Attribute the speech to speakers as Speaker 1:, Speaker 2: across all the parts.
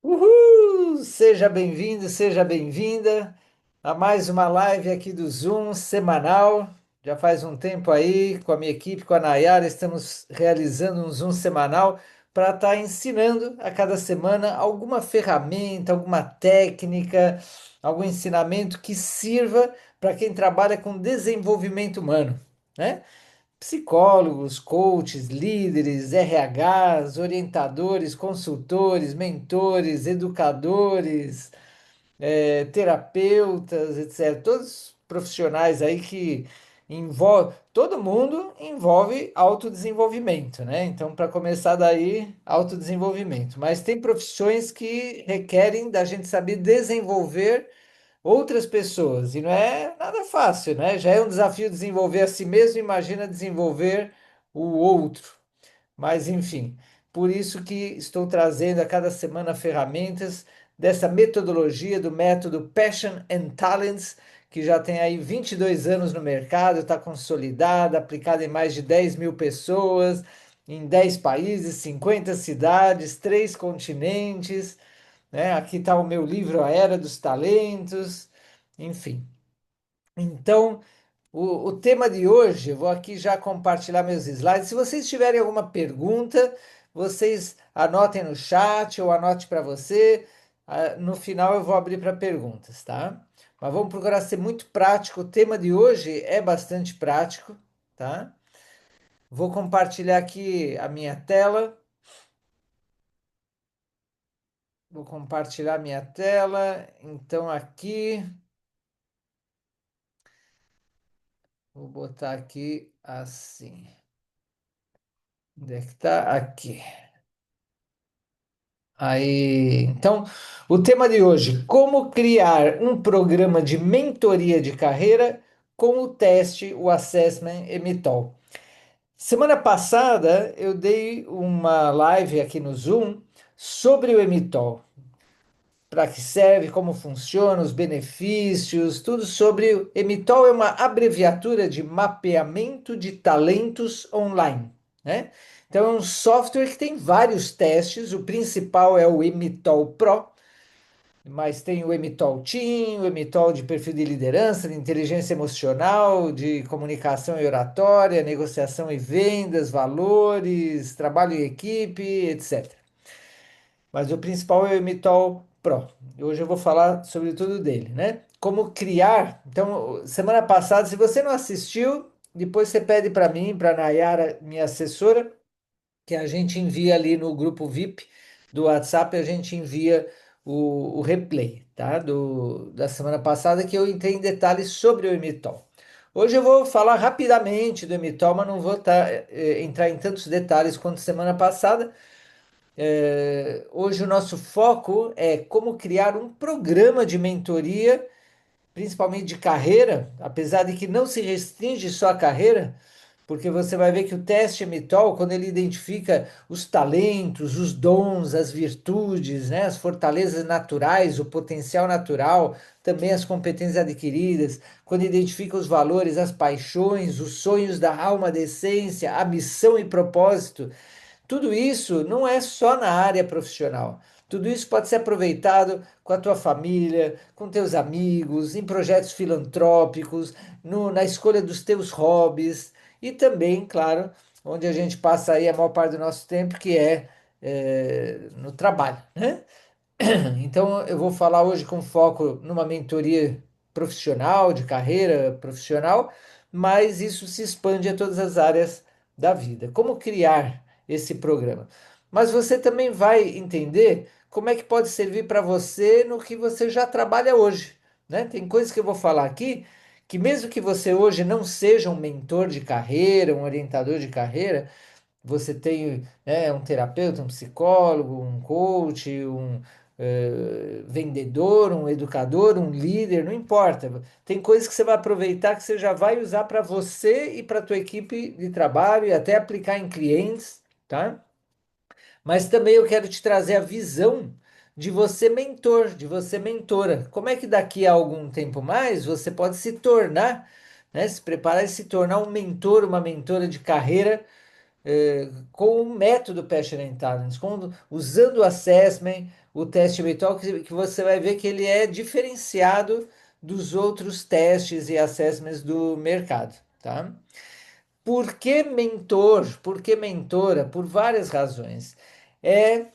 Speaker 1: Uhul! Seja bem-vindo, seja bem-vinda a mais uma live aqui do Zoom semanal. Já faz um tempo aí, com a minha equipe, com a Nayara, estamos realizando um Zoom semanal para estar ensinando a cada semana alguma ferramenta, alguma técnica, algum ensinamento que sirva para quem trabalha com desenvolvimento humano, né? Psicólogos, coaches, líderes, RHs, orientadores, consultores, mentores, educadores, terapeutas, etc. Todos profissionais aí que envolve, todo mundo envolve autodesenvolvimento, né? Então, para começar daí, autodesenvolvimento. Mas tem profissões que requerem da gente saber desenvolver outras pessoas. E não é nada fácil, né? Já é um desafio desenvolver a si mesmo, imagina desenvolver o outro. Mas, enfim, por isso que estou trazendo a cada semana ferramentas dessa metodologia do método Passion and Talents, que já tem aí 22 anos no mercado, está consolidada, aplicada em mais de 10 mil pessoas, em 10 países, 50 cidades, 3 continentes, né? Aqui está o meu livro A Era dos Talentos, enfim. Então, o tema de hoje, eu vou aqui já compartilhar meus slides. Se vocês tiverem alguma pergunta, vocês anotem no chat ou anote para você. No final eu vou abrir para perguntas, tá? Mas vamos procurar ser muito prático. O tema de hoje é bastante prático, tá? Vou compartilhar aqui a minha tela. Vou compartilhar minha tela. Então, aqui, vou botar aqui assim. Onde é que tá? Aqui. Aí, então, o tema de hoje, como criar um programa de mentoria de carreira com o teste, o Assessment EMITOL. Semana passada eu dei uma live aqui no Zoom sobre o EMITOL, para que serve, como funciona, os benefícios, tudo sobre o EMITOL é uma abreviatura de mapeamento de talentos online, né? Então é um software que tem vários testes, o principal é o EMITOL Pro, mas tem o EMITOL Team, o EMITOL de perfil de liderança, de inteligência emocional, de comunicação e oratória, negociação e vendas, valores, trabalho em equipe, etc. Mas o principal é o Emitol Pro. Hoje eu vou falar sobre tudo dele, né? Como criar. Então, semana passada, se você não assistiu, depois você pede para mim, para a Nayara, minha assessora, que a gente envia ali no grupo VIP do WhatsApp, a gente envia o replay, tá? Da semana passada, que eu entrei em detalhes sobre o Emitol. Hoje eu vou falar rapidamente do Emitol, mas não vou entrar em tantos detalhes quanto semana passada. Hoje o nosso foco é como criar um programa de mentoria, principalmente de carreira, apesar de que não se restringe só à carreira, porque você vai ver que o teste MTOL, quando ele identifica os talentos, os dons, as virtudes, né, as fortalezas naturais, o potencial natural, também as competências adquiridas, quando identifica os valores, as paixões, os sonhos da alma, da essência, a missão e propósito, tudo isso não é só na área profissional. Tudo isso pode ser aproveitado com a tua família, com teus amigos, em projetos filantrópicos, na escolha dos teus hobbies e também, claro, onde a gente passa aí a maior parte do nosso tempo, que é no trabalho, né? Então, eu vou falar hoje com foco numa mentoria profissional, de carreira profissional, mas isso se expande a todas as áreas da vida. Como criar esse programa? Mas você também vai entender como é que pode servir para você no que você já trabalha hoje, né? Tem coisas que eu vou falar aqui que mesmo que você hoje não seja um mentor de carreira, um orientador de carreira, você tem, né, um terapeuta, um psicólogo, um coach, um vendedor, um educador, um líder, não importa. Tem coisas que você vai aproveitar que você já vai usar para você e para a tua equipe de trabalho e até aplicar em clientes, tá? Mas também eu quero te trazer a visão de você mentor, de você mentora. Como é que daqui a algum tempo mais você pode se tornar, né, se preparar e se tornar um mentor, uma mentora de carreira com o método Passion and Talents, usando o assessment, o teste virtual, que você vai ver que ele é diferenciado dos outros testes e assessments do mercado, tá? Por que mentor? Por que mentora? Por várias razões. É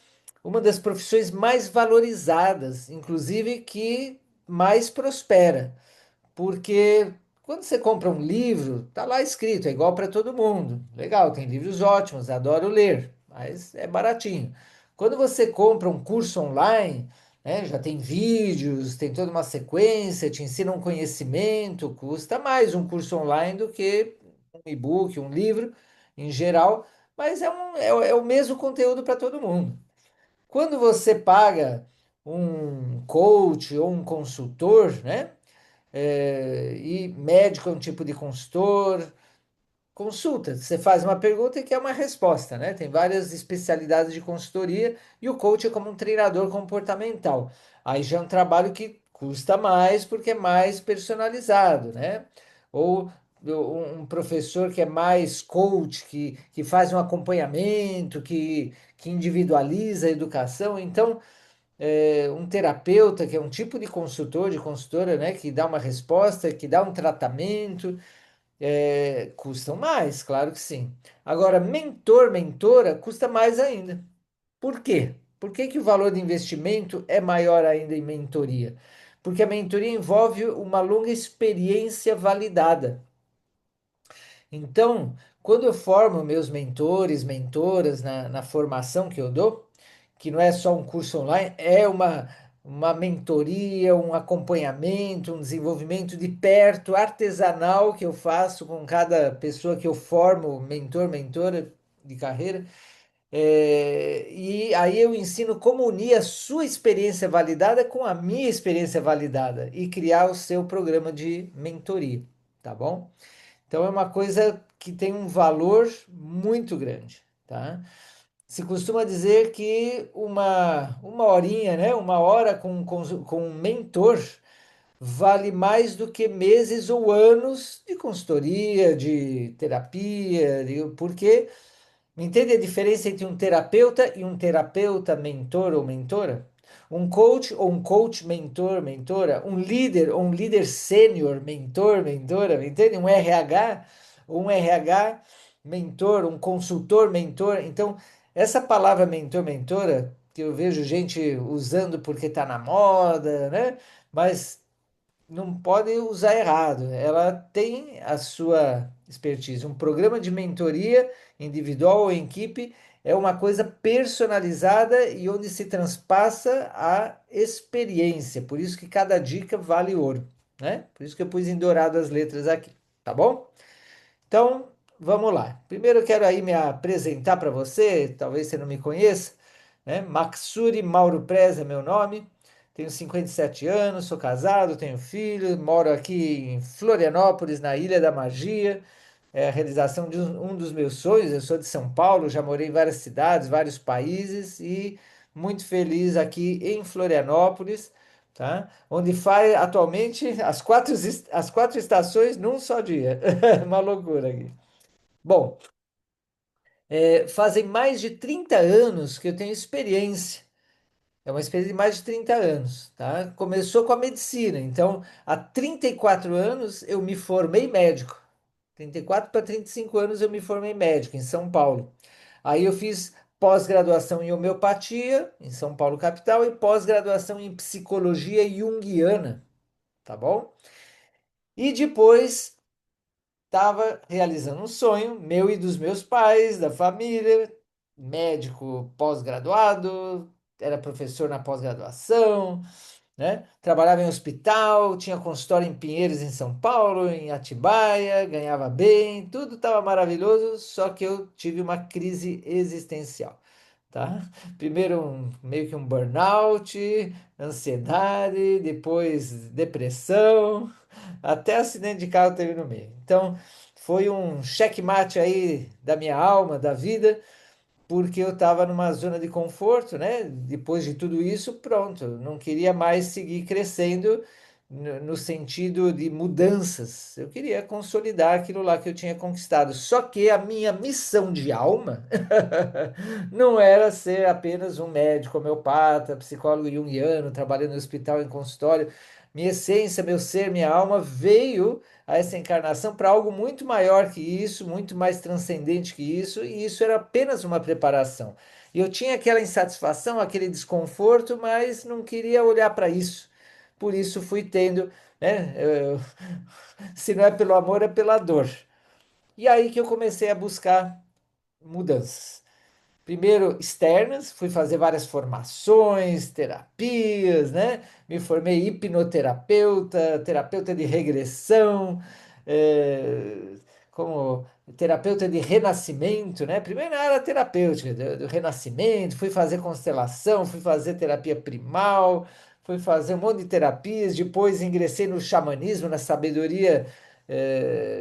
Speaker 1: uma das profissões mais valorizadas, inclusive que mais prospera. Porque quando você compra um livro, tá lá escrito, é igual para todo mundo. Legal, tem livros ótimos, adoro ler, mas é baratinho. Quando você compra um curso online, né, já tem vídeos, tem toda uma sequência, te ensina um conhecimento, custa mais um curso online do que um e-book, um livro em geral, mas é o mesmo conteúdo para todo mundo. Quando você paga um coach ou um consultor, né? E médico é um tipo de consultor. Consulta, você faz uma pergunta e quer uma resposta, né? Tem várias especialidades de consultoria e o coach é como um treinador comportamental. Aí já é um trabalho que custa mais porque é mais personalizado, né? Ou um professor que é mais coach, que faz um acompanhamento, que individualiza a educação. Então, um terapeuta, que é um tipo de consultor, de consultora, né, que dá uma resposta, que dá um tratamento, custam mais, claro que sim. Agora, mentor, mentora, custa mais ainda. Por quê? Por que que o valor de investimento é maior ainda em mentoria? Porque a mentoria envolve uma longa experiência validada. Então, quando eu formo meus mentores, mentoras na formação que eu dou, que não é só um curso online, é uma mentoria, um acompanhamento, um desenvolvimento de perto, artesanal que eu faço com cada pessoa que eu formo, mentor, mentora de carreira. E aí eu ensino como unir a sua experiência validada com a minha experiência validada e criar o seu programa de mentoria, tá bom? Então é uma coisa que tem um valor muito grande, tá? Se costuma dizer que uma horinha, né? Uma hora com um mentor vale mais do que meses ou anos de consultoria, de terapia, porque entende a diferença entre um terapeuta e um terapeuta mentor ou mentora? Um coach ou um coach mentor, mentora? Um líder ou um líder sênior, mentor, mentora? Entende? Um RH ou um RH mentor, um consultor mentor. Então, essa palavra mentor, mentora, que eu vejo gente usando porque está na moda, né? Mas não pode usar errado. Ela tem a sua expertise. Um programa de mentoria individual ou em equipe é uma coisa personalizada e onde se transpassa a experiência. Por isso que cada dica vale ouro, né? Por isso que eu pus em dourado as letras aqui, tá bom? Então, vamos lá. Primeiro eu quero aí me apresentar para você, talvez você não me conheça, né? Maxuri Mauro Prez é meu nome. Tenho 57 anos, sou casado, tenho filho, moro aqui em Florianópolis, na Ilha da Magia. É a realização de um dos meus sonhos. Eu sou de São Paulo, já morei em várias cidades, vários países e muito feliz aqui em Florianópolis, tá? Onde faz atualmente as quatro estações num só dia. Uma loucura aqui. Bom, fazem mais de 30 anos que eu tenho experiência. É uma experiência de mais de 30 anos, tá? Começou com a medicina. Então, há 34 anos eu me formei médico. 34 para 35 anos eu me formei médico em São Paulo. Aí eu fiz pós-graduação em homeopatia, em São Paulo capital, e pós-graduação em psicologia junguiana, tá bom? E depois estava realizando um sonho meu e dos meus pais, da família, médico pós-graduado, era professor na pós-graduação, né? Trabalhava em hospital, tinha consultório em Pinheiros, em São Paulo, em Atibaia, ganhava bem, tudo estava maravilhoso, só que eu tive uma crise existencial, tá? Primeiro meio que um burnout, ansiedade, depois depressão, até acidente de carro teve no meio. Então, foi um checkmate aí da minha alma, da vida, porque eu estava numa zona de conforto, né? Depois de tudo isso, pronto, não queria mais seguir crescendo no sentido de mudanças. Eu queria consolidar aquilo lá que eu tinha conquistado. Só que a minha missão de alma não era ser apenas um médico homeopata, psicólogo junguiano, trabalhando no hospital, em consultório. Minha essência, meu ser, minha alma veio a essa encarnação para algo muito maior que isso, muito mais transcendente que isso, e isso era apenas uma preparação. E eu tinha aquela insatisfação, aquele desconforto, mas não queria olhar para isso. Por isso fui tendo, né? Se não é pelo amor, é pela dor. E aí que eu comecei a buscar mudanças. Primeiro externas, fui fazer várias formações, terapias, né? Me formei hipnoterapeuta, terapeuta de regressão, eh, como terapeuta de renascimento, né? Primeiro na área terapêutica, do renascimento, fui fazer constelação, fui fazer terapia primal, fui fazer um monte de terapias, depois ingressei no xamanismo, na sabedoria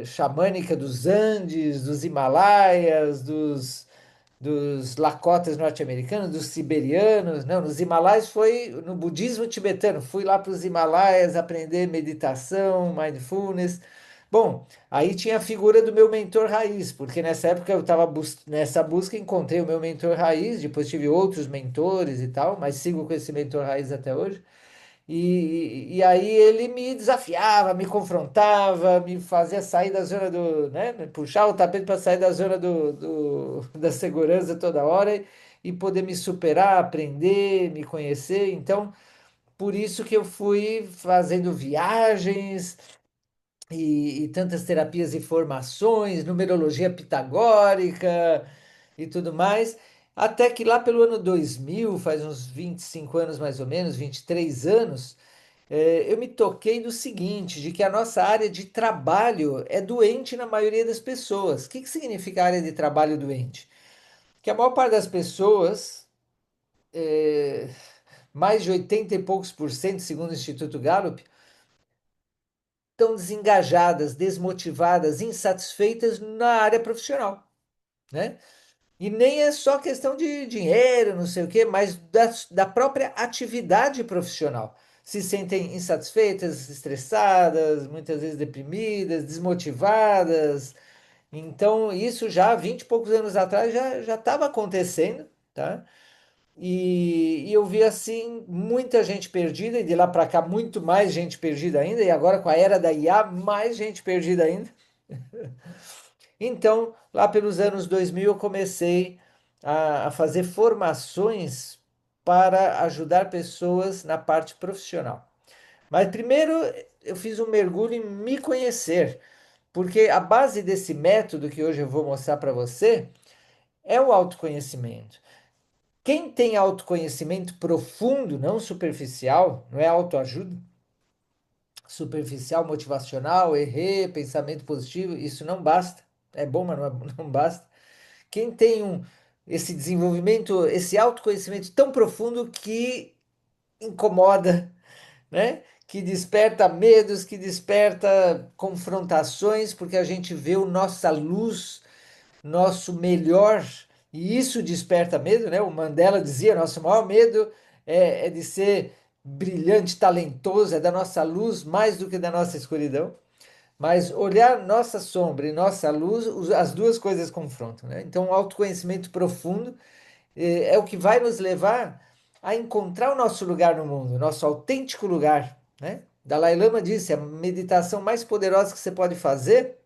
Speaker 1: xamânica dos Andes, dos Himalaias, dos Lakotas norte-americanos, dos siberianos, não, nos Himalaias foi no budismo tibetano, fui lá para os Himalaias aprender meditação, mindfulness. Bom, aí tinha a figura do meu mentor raiz, porque nessa época eu estava nessa busca, encontrei o meu mentor raiz, depois tive outros mentores e tal, mas sigo com esse mentor raiz até hoje. E aí ele me desafiava, me confrontava, me fazia sair da zona do, né, me puxava o tapete para sair da zona da segurança toda hora e poder me superar, aprender, me conhecer. Então, por isso que eu fui fazendo viagens e tantas terapias e formações, numerologia pitagórica e tudo mais. Até que lá pelo ano 2000, faz uns 25 anos mais ou menos, 23 anos, eu me toquei do seguinte, de que a nossa área de trabalho é doente na maioria das pessoas. O que que significa área de trabalho doente? Que a maior parte das pessoas, é, mais de 80 e poucos por cento, segundo o Instituto Gallup, estão desengajadas, desmotivadas, insatisfeitas na área profissional, né? E nem é só questão de dinheiro, não sei o quê, mas da própria atividade profissional. Se sentem insatisfeitas, estressadas, muitas vezes deprimidas, desmotivadas. Então, isso já há 20 e poucos anos atrás já estava acontecendo, tá? E eu vi assim muita gente perdida, e de lá para cá muito mais gente perdida ainda, e agora com a era da IA, mais gente perdida ainda. Então, lá pelos anos 2000, eu comecei a fazer formações para ajudar pessoas na parte profissional. Mas primeiro eu fiz um mergulho em me conhecer, porque a base desse método que hoje eu vou mostrar para você é o autoconhecimento. Quem tem autoconhecimento profundo, não superficial, não é autoajuda, superficial, motivacional, errei, pensamento positivo, isso não basta. É bom, mas não basta. Quem tem esse desenvolvimento, esse autoconhecimento tão profundo que incomoda, né? Que desperta medos, que desperta confrontações, porque a gente vê o nossa luz, nosso melhor, e isso desperta medo, né? O Mandela dizia, nosso maior medo é de ser brilhante, talentoso, é da nossa luz mais do que da nossa escuridão. Mas olhar nossa sombra e nossa luz, as duas coisas confrontam, né? Então, o autoconhecimento profundo é o que vai nos levar a encontrar o nosso lugar no mundo, o nosso autêntico lugar, né? Dalai Lama disse, a meditação mais poderosa que você pode fazer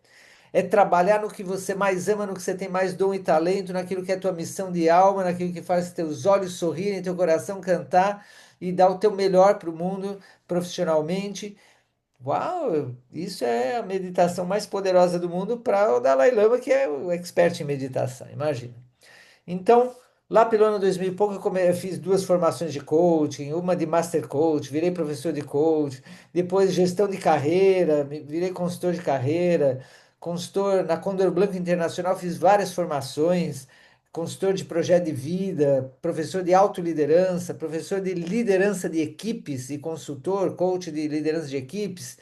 Speaker 1: é trabalhar no que você mais ama, no que você tem mais dom e talento, naquilo que é tua missão de alma, naquilo que faz teus olhos sorrirem, teu coração cantar e dar o teu melhor para o mundo profissionalmente. Uau, isso é a meditação mais poderosa do mundo para o Dalai Lama, que é o expert em meditação, imagina. Então, lá pelo ano 2000 e pouco, eu fiz duas formações de coaching, uma de Master Coach, virei professor de coach, depois gestão de carreira, virei consultor de carreira, consultor na Condor Blanco Internacional, fiz várias formações, consultor de projeto de vida, professor de autoliderança, professor de liderança de equipes e consultor, coach de liderança de equipes,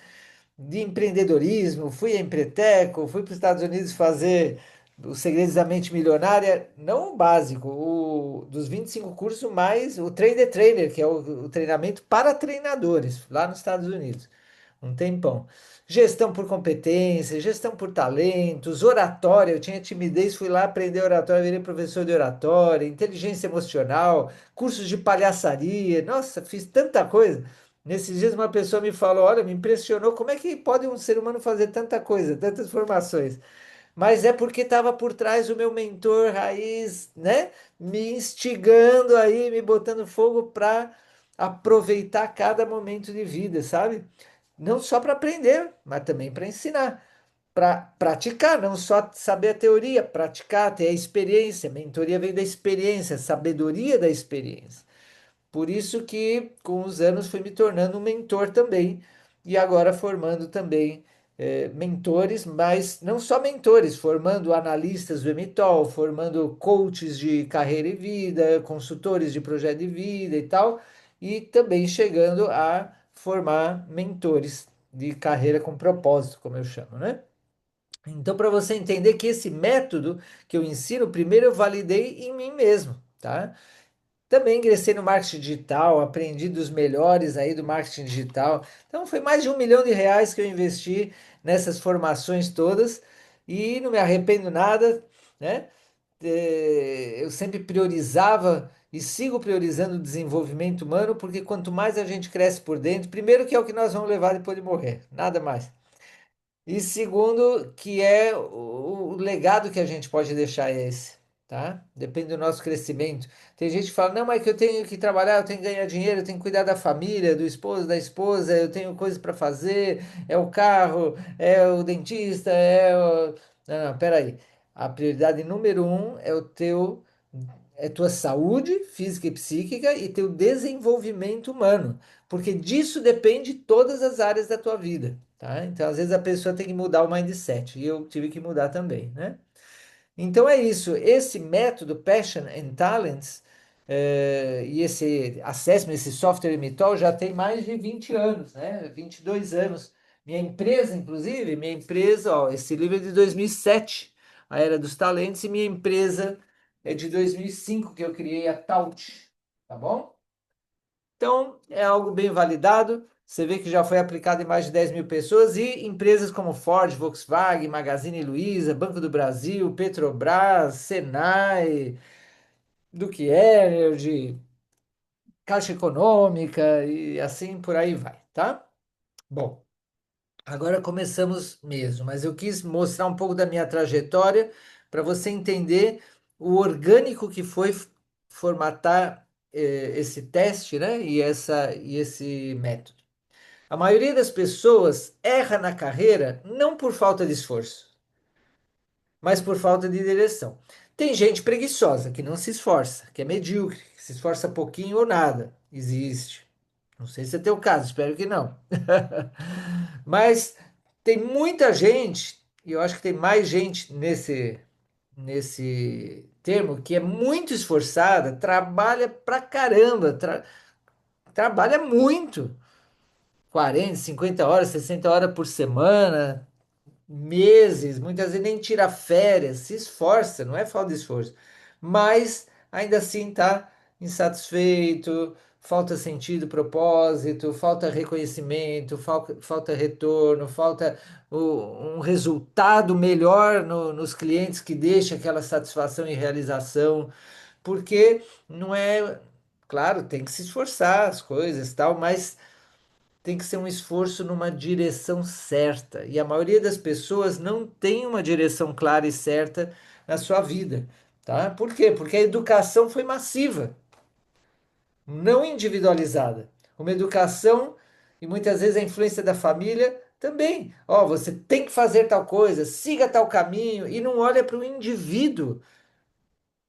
Speaker 1: de empreendedorismo, fui a Empreteco, fui para os Estados Unidos fazer os Segredos da Mente Milionária, não o básico, dos 25 cursos, mais o Train the Trainer, que é o treinamento para treinadores, lá nos Estados Unidos. um tempão. Gestão por competência, gestão por talentos, oratória. Eu tinha timidez, fui lá aprender oratória, virei professor de oratória, inteligência emocional, cursos de palhaçaria. Nossa, fiz tanta coisa. Nesses dias uma pessoa me falou, olha, me impressionou, como é que pode um ser humano fazer tanta coisa, tantas formações? Mas é porque estava por trás o meu mentor raiz, né? Me instigando aí, me botando fogo para aproveitar cada momento de vida, sabe? Não só para aprender, mas também para ensinar, para praticar, não só saber a teoria, praticar, ter a experiência. Mentoria vem da experiência, sabedoria da experiência. Por isso que com os anos fui me tornando um mentor também e agora formando também mentores, mas não só mentores, formando analistas do MTOL, formando coaches de carreira e vida, consultores de projeto de vida e tal, e também chegando a formar mentores de carreira com propósito, como eu chamo, né? Então, para você entender que esse método que eu ensino, primeiro eu validei em mim mesmo, tá? Também ingressei no marketing digital, aprendi dos melhores aí do marketing digital. Então foi mais de R$ 1 milhão que eu investi nessas formações todas e não me arrependo nada, né? Eu sempre priorizava e sigo priorizando o desenvolvimento humano, porque quanto mais a gente cresce por dentro, primeiro que é o que nós vamos levar depois de morrer, nada mais. E segundo, que é o legado que a gente pode deixar é esse, tá? Depende do nosso crescimento. Tem gente que fala, não, mas que eu tenho que trabalhar, eu tenho que ganhar dinheiro, eu tenho que cuidar da família, do esposo, da esposa, eu tenho coisas para fazer, é o carro, é o dentista, é o... Não, não, peraí. A prioridade número um é o teu é tua saúde física e psíquica e teu desenvolvimento humano, porque disso depende todas as áreas da tua vida, tá? Então, às vezes a pessoa tem que mudar o mindset e eu tive que mudar também, né? Então é isso. Esse método Passion and Talents e esse assessment, esse software Imitol já tem mais de 20 anos, né? 22 anos. Minha empresa, inclusive, minha empresa, ó, esse livro é de 2007, a Era dos Talentos, e minha empresa é de 2005 que eu criei a Taut, tá bom? Então, é algo bem validado. Você vê que já foi aplicado em mais de 10 mil pessoas e empresas como Ford, Volkswagen, Magazine Luiza, Banco do Brasil, Petrobras, Senai, Duke Energy, Caixa Econômica e assim por aí vai, tá? Bom, agora começamos mesmo, mas eu quis mostrar um pouco da minha trajetória para você entender o orgânico que foi formatar esse teste, né? E esse método. A maioria das pessoas erra na carreira não por falta de esforço, mas por falta de direção. Tem gente preguiçosa que não se esforça, que é medíocre, que se esforça pouquinho ou nada. Existe. Não sei se é teu caso, espero que não. Mas tem muita gente, e eu acho que tem mais gente nesse termo, que é muito esforçada, trabalha pra caramba, trabalha muito. 40, 50 horas, 60 horas por semana, meses, muitas vezes nem tira férias, se esforça, não é falta de esforço, mas ainda assim está insatisfeito, falta sentido, propósito, falta reconhecimento, falta retorno, falta um resultado melhor nos clientes que deixa aquela satisfação e realização, porque não é, claro, tem que se esforçar as coisas, tal, mas tem que ser um esforço numa direção certa. E a maioria das pessoas não tem uma direção clara e certa na sua vida, tá? Por quê? Porque a educação foi massiva, não individualizada. Uma educação e muitas vezes a influência da família também. Ó, você tem que fazer tal coisa, siga tal caminho e não olha para o indivíduo.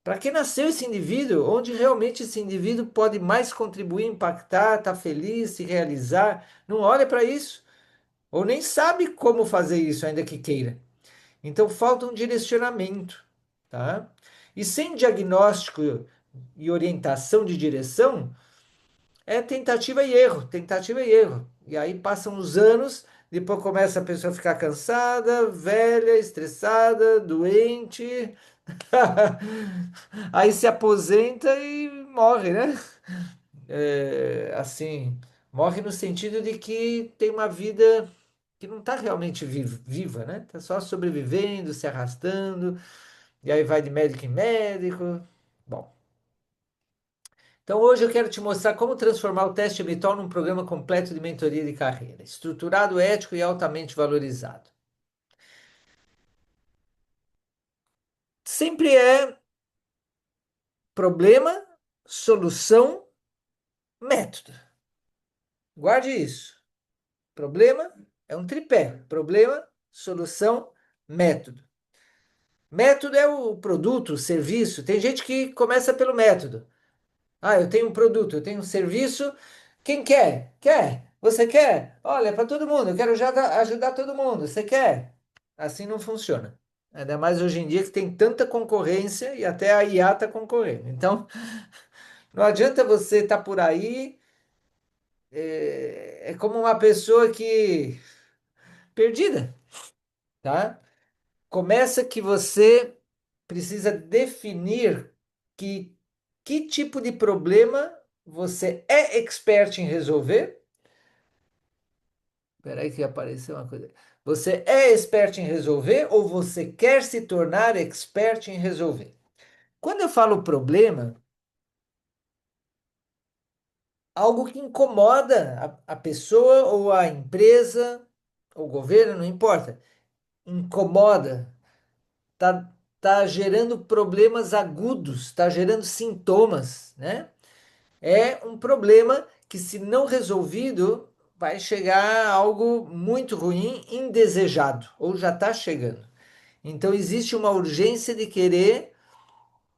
Speaker 1: Para que nasceu esse indivíduo? Onde realmente esse indivíduo pode mais contribuir, impactar, estar feliz, se realizar? Não olha para isso. Ou nem sabe como fazer isso, ainda que queira. Então falta um direcionamento, tá? E sem diagnóstico e orientação de direção, é tentativa e erro. E aí passam os anos, depois começa a pessoa a ficar cansada, velha, estressada, doente, aí se aposenta e morre, né? Assim, Morre no sentido de que tem uma vida que não está realmente viva, né? Está só sobrevivendo, se arrastando, e aí vai de médico em médico. Bom, então hoje eu quero te mostrar como transformar o teste habitual num programa completo de mentoria de carreira, estruturado, ético e altamente valorizado. Sempre é problema, solução, método. Guarde isso. Problema é um tripé. Problema, solução, método. Método é o produto, o serviço. Tem gente que começa pelo método. Ah, eu tenho um produto, eu tenho um serviço. Quem quer? Quer? Você quer? Olha, para todo mundo. Eu quero já ajudar todo mundo. Você quer? Assim não funciona. Ainda mais hoje em dia que tem tanta concorrência e até a IA está concorrendo. Então, não adianta você estar por aí. É como uma pessoa que perdida, tá? Começa que você precisa definir que que tipo de problema você é expert em resolver. Espera aí que apareceu uma coisa. Você é expert em resolver ou você quer se tornar expert em resolver? Quando eu falo problema, algo que incomoda a pessoa ou a empresa, ou o governo, não importa. Incomoda, tá, tá gerando problemas agudos, tá gerando sintomas, né? É um problema que, se não resolvido, vai chegar a algo muito ruim, indesejado, ou já está chegando. Então, existe uma urgência de querer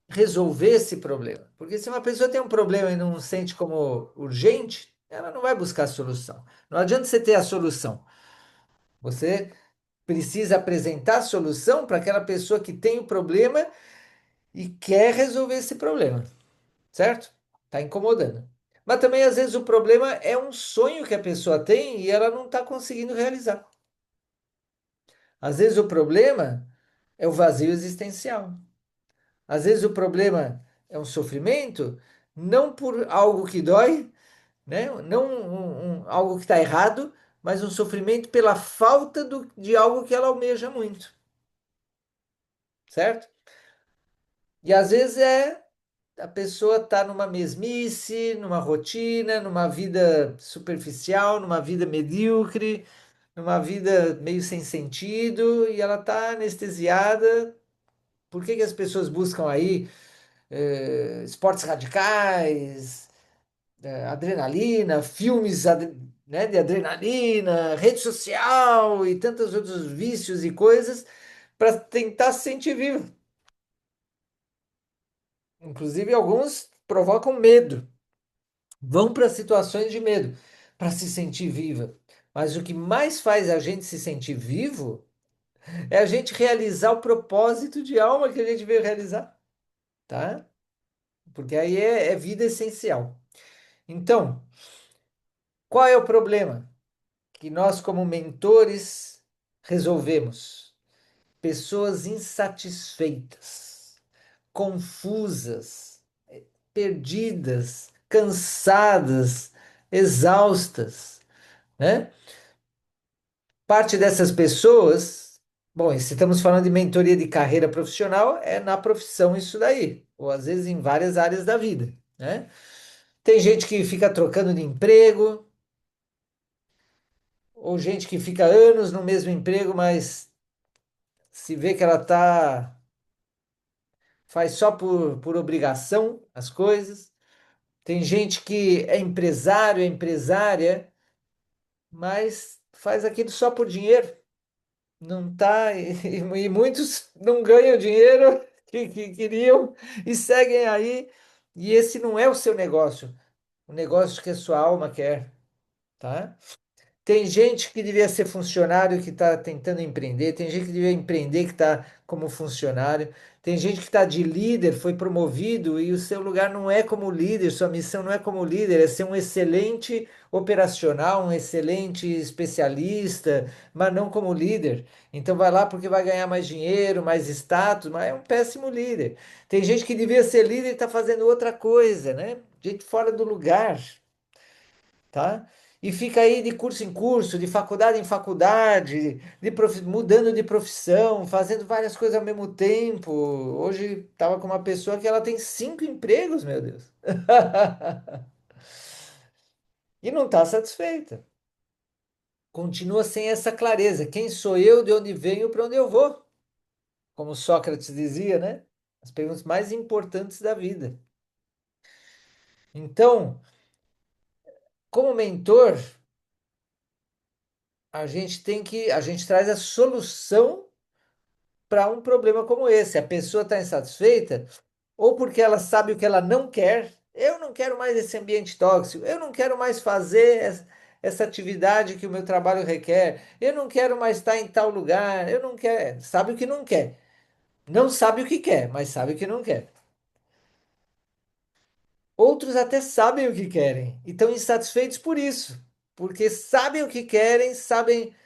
Speaker 1: resolver esse problema. Porque se uma pessoa tem um problema e não sente como urgente, ela não vai buscar a solução. Não adianta você ter a solução. Você precisa apresentar a solução para aquela pessoa que tem o problema e quer resolver esse problema, certo? Está incomodando. Mas também, às vezes, o problema é um sonho que a pessoa tem e ela não está conseguindo realizar. Às vezes, o problema é o vazio existencial. Às vezes, o problema é um sofrimento, não por algo que dói, né? Não algo que está errado, mas um sofrimento pela falta de algo que ela almeja muito, certo? E às vezes a pessoa está numa mesmice, numa rotina, numa vida superficial, numa vida medíocre, numa vida meio sem sentido, e ela está anestesiada. Por que que as pessoas buscam aí esportes radicais, adrenalina, filmes né, de adrenalina, rede social e tantos outros vícios e coisas para tentar se sentir vivo? Inclusive, alguns provocam medo. Vão para situações de medo para se sentir viva. Mas o que mais faz a gente se sentir vivo é a gente realizar o propósito de alma que a gente veio realizar, tá? Porque aí é vida essencial. Então, qual é o problema que nós, como mentores, resolvemos? Pessoas insatisfeitas, confusas, perdidas, cansadas, exaustas, né? Parte dessas pessoas, bom, e se estamos falando de mentoria de carreira profissional, é na profissão isso daí, ou às vezes em várias áreas da vida, né? Tem gente que fica trocando de emprego, ou gente que fica anos no mesmo emprego, mas se vê que ela faz só por obrigação as coisas. Tem gente que é empresário, é empresária, mas faz aquilo só por dinheiro. Não tá, e muitos não ganham dinheiro que queriam e seguem aí. E esse não é o seu negócio, o negócio que a sua alma quer, tá? Tem gente que devia ser funcionário que está tentando empreender, tem gente que devia empreender que está como funcionário, tem gente que está de líder, foi promovido e o seu lugar não é como líder, sua missão não é como líder, é ser um excelente operacional, um excelente especialista, mas não como líder. Então vai lá porque vai ganhar mais dinheiro, mais status, mas é um péssimo líder. Tem gente que devia ser líder e está fazendo outra coisa, né? Gente fora do lugar, tá? e fica aí de curso em curso, de faculdade em faculdade, mudando de profissão, fazendo várias coisas ao mesmo tempo. Hoje estava com uma pessoa que ela tem 5 empregos, meu Deus. E não está satisfeita. Continua sem essa clareza. Quem sou eu, de onde venho, para onde eu vou? Como Sócrates dizia, né? As perguntas mais importantes da vida. Então, como mentor, a gente traz a solução para um problema como esse. A pessoa está insatisfeita, ou porque ela sabe o que ela não quer. Eu não quero mais esse ambiente tóxico. Eu não quero mais fazer essa atividade que o meu trabalho requer. Eu não quero mais estar em tal lugar. Eu não quero. Sabe o que não quer. Não sabe o que quer, mas sabe o que não quer. Outros até sabem o que querem e estão insatisfeitos por isso, porque sabem o que querem, sabem.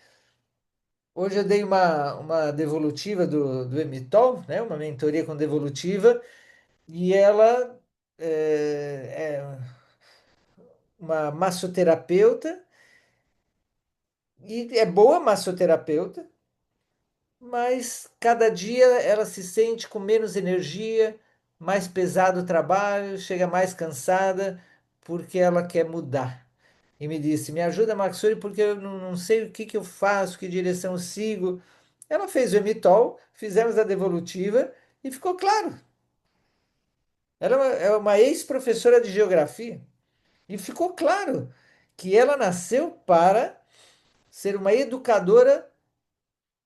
Speaker 1: Hoje eu dei uma devolutiva do Emitol, né? Uma mentoria com devolutiva, e ela é uma massoterapeuta, e é boa massoterapeuta, mas cada dia ela se sente com menos energia, mais pesado o trabalho, chega mais cansada, porque ela quer mudar. E me disse: Me ajuda, Maxuri, porque eu não sei o que que eu faço, que direção eu sigo. Ela fez o Emitol, fizemos a devolutiva e ficou claro. Ela é uma ex-professora de geografia e ficou claro que ela nasceu para ser uma educadora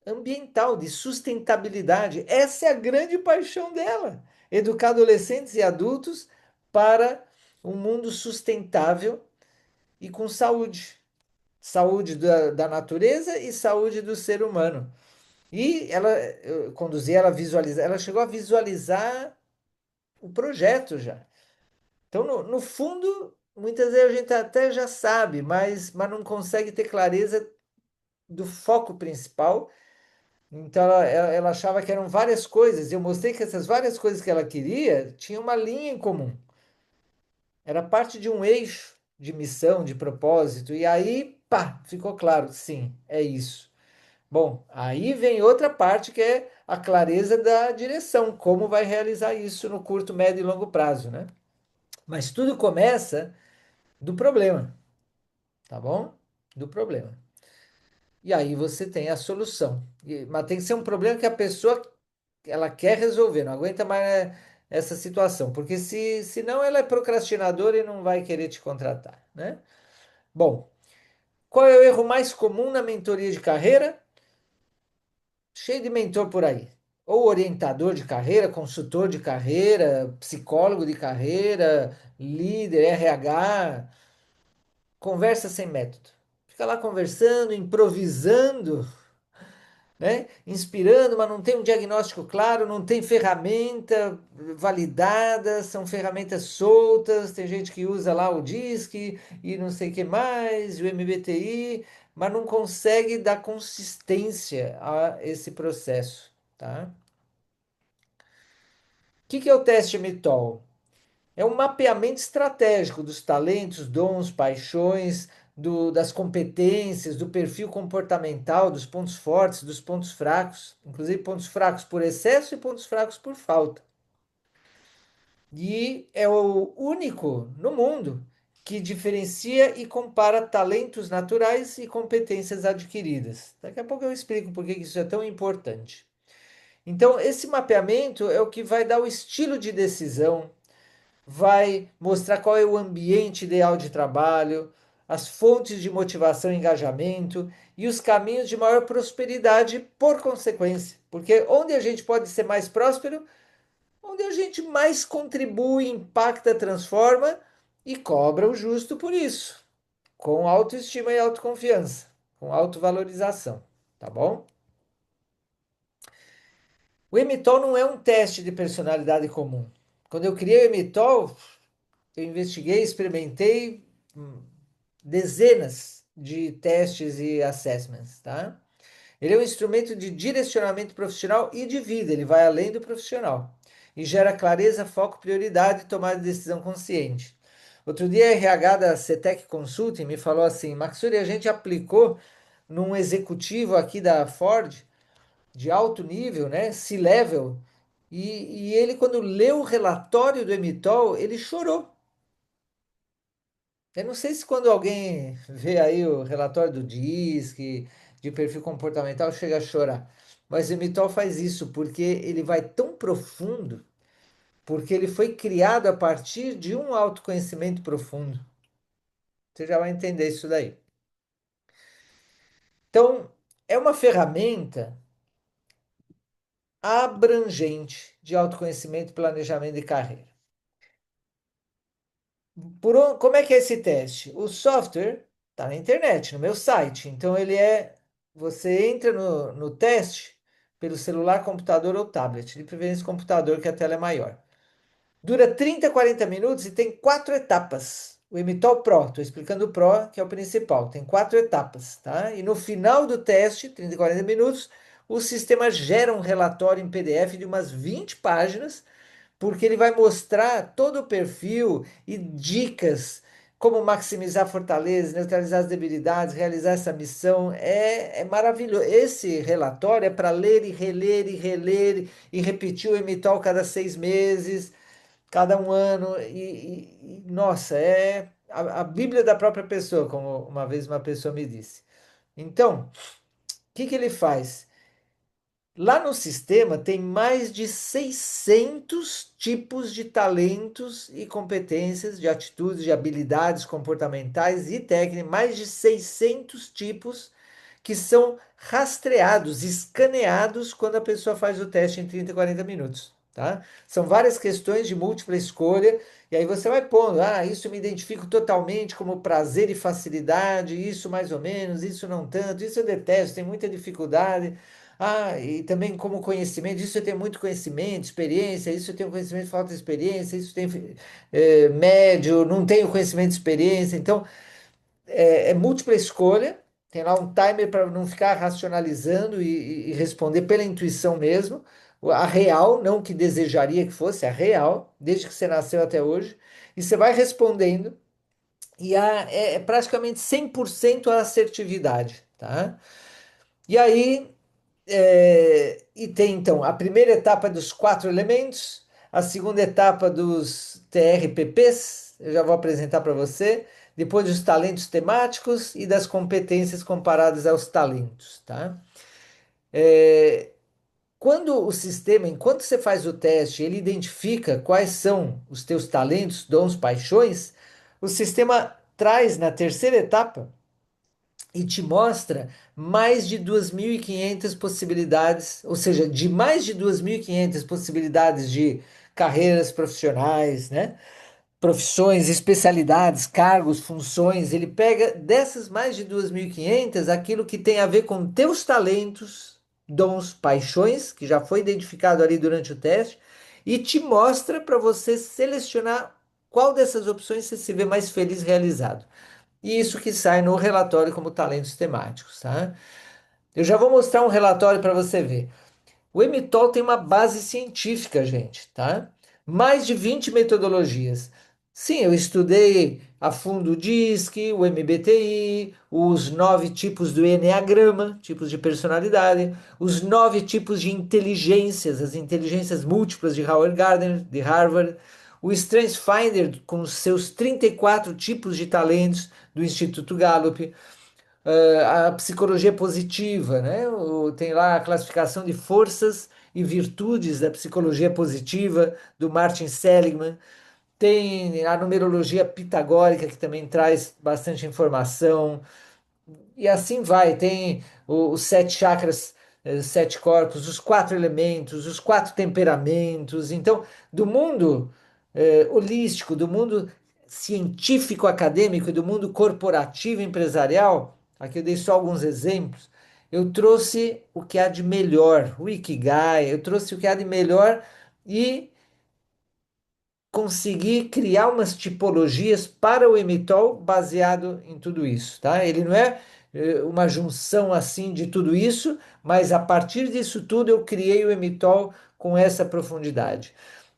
Speaker 1: ambiental, de sustentabilidade. Essa é a grande paixão dela. Educar adolescentes e adultos para um mundo sustentável e com saúde. Saúde da natureza e saúde do ser humano. E ela, eu conduzi ela a visualizar, ela chegou a visualizar o projeto já. Então, no fundo, muitas vezes a gente até já sabe, mas não consegue ter clareza do foco principal. Então, ela achava que eram várias coisas. Eu mostrei que essas várias coisas que ela queria tinham uma linha em comum. Era parte de um eixo de missão, de propósito. E aí, pá, ficou claro, sim, é isso. Bom, aí vem outra parte que é a clareza da direção, como vai realizar isso no curto, médio e longo prazo, né? Mas tudo começa do problema, tá bom? Do problema. E aí você tem a solução. Mas tem que ser um problema que a pessoa ela quer resolver, não aguenta mais essa situação, porque se não ela é procrastinadora e não vai querer te contratar, né? Bom, qual é o erro mais comum na mentoria de carreira? Cheio de mentor por aí. Ou orientador de carreira, consultor de carreira, psicólogo de carreira, líder, RH, conversa sem método. Fica lá conversando, improvisando, né? Inspirando, mas não tem um diagnóstico claro, não tem ferramenta validada, são ferramentas soltas. Tem gente que usa lá o DISC e não sei o que mais, o MBTI, mas não consegue dar consistência a esse processo, tá? O que é o teste MITOL? É um mapeamento estratégico dos talentos, dons, paixões, das competências, do perfil comportamental, dos pontos fortes, dos pontos fracos, inclusive pontos fracos por excesso e pontos fracos por falta. E é o único no mundo que diferencia e compara talentos naturais e competências adquiridas. Daqui a pouco eu explico por que isso é tão importante. Então, esse mapeamento é o que vai dar o estilo de decisão, vai mostrar qual é o ambiente ideal de trabalho, as fontes de motivação e engajamento e os caminhos de maior prosperidade por consequência. Porque onde a gente pode ser mais próspero, onde a gente mais contribui, impacta, transforma e cobra o justo por isso, com autoestima e autoconfiança, com autovalorização, tá bom? O Emitol não é um teste de personalidade comum. Quando eu criei o Emitol, eu investiguei, experimentei dezenas de testes e assessments, tá? Ele é um instrumento de direcionamento profissional e de vida, ele vai além do profissional e gera clareza, foco, prioridade e tomada de decisão consciente. Outro dia a RH da CETEC Consulting me falou assim, Maxuri, a gente aplicou num executivo aqui da Ford, de alto nível, né, C-level, e ele, quando leu o relatório do Emitol, ele chorou. Eu não sei se quando alguém vê aí o relatório do DISC, de perfil comportamental, chega a chorar. Mas o Emitol faz isso porque ele vai tão profundo, porque ele foi criado a partir de um autoconhecimento profundo. Você já vai entender isso daí. Então, é uma ferramenta abrangente de autoconhecimento, planejamento de carreira. Como é que é esse teste? O software está na internet, no meu site. Então, você entra no teste pelo celular, computador ou tablet, de preferência computador, que a tela é maior. Dura 30, 40 minutos e tem quatro etapas. O Emitol Pro, estou explicando o Pro, que é o principal, tem quatro etapas, tá? E no final do teste, 30, 40 minutos, o sistema gera um relatório em PDF de umas 20 páginas, porque ele vai mostrar todo o perfil e dicas, como maximizar fortalezas, neutralizar as debilidades, realizar essa missão. É maravilhoso. Esse relatório é para ler e reler e reler e repetir o Emitol cada 6 meses, cada um ano, nossa, é a Bíblia da própria pessoa, como uma vez uma pessoa me disse. Então, o que que ele faz? Lá no sistema tem mais de 600 tipos de talentos e competências, de atitudes, de habilidades comportamentais e técnicas, mais de 600 tipos que são rastreados, escaneados quando a pessoa faz o teste em 30, 40 minutos, tá? São várias questões de múltipla escolha, e aí você vai pondo, isso me identifico totalmente como prazer e facilidade, isso mais ou menos, isso não tanto, isso eu detesto, tenho muita dificuldade. E também como conhecimento, isso eu tenho muito conhecimento, experiência, isso eu tenho conhecimento, falta de experiência, isso tem médio, não tenho conhecimento, experiência. Então, é múltipla escolha, tem lá um timer para não ficar racionalizando e responder pela intuição mesmo, a real, não que desejaria que fosse, a real, desde que você nasceu até hoje, e você vai respondendo, e é praticamente 100% a assertividade, tá? E aí, e tem então a primeira etapa dos quatro elementos, a segunda etapa dos TRPPs, eu já vou apresentar para você, depois dos talentos temáticos e das competências comparadas aos talentos, tá? É, Quando o sistema, enquanto você faz o teste, ele identifica quais são os teus talentos, dons, paixões, o sistema traz na terceira etapa e te mostra mais de 2.500 possibilidades, ou seja, de mais de 2.500 possibilidades de carreiras profissionais, né? Profissões, especialidades, cargos, funções. Ele pega dessas mais de 2.500 aquilo que tem a ver com teus talentos, dons, paixões, que já foi identificado ali durante o teste, e te mostra para você selecionar qual dessas opções você se vê mais feliz realizado. E isso que sai no relatório como talentos temáticos, tá? Eu já vou mostrar um relatório para você ver. O Emitol tem uma base científica, gente, tá? Mais de 20 metodologias. Sim, eu estudei a fundo o DISC, o MBTI, os 9 tipos do Enneagrama, tipos de personalidade, os 9 tipos de inteligências, as inteligências múltiplas de Howard Gardner, de Harvard, o StrengthsFinder com os seus 34 tipos de talentos do Instituto Gallup, a psicologia positiva, né? Tem lá a classificação de forças e virtudes da psicologia positiva do Martin Seligman. Tem a numerologia pitagórica, que também traz bastante informação. E assim vai. Tem os 7 chakras, 7 corpos, os 4 elementos, os 4 temperamentos. Então, do mundo holístico, do mundo científico acadêmico e do mundo corporativo empresarial, aqui eu dei só alguns exemplos. Eu trouxe o que há de melhor, o Ikigai, eu trouxe o que há de melhor e conseguir criar umas tipologias para o Emitol baseado em tudo isso, tá? Ele não é uma junção assim de tudo isso, mas a partir disso tudo eu criei o Emitol com essa profundidade.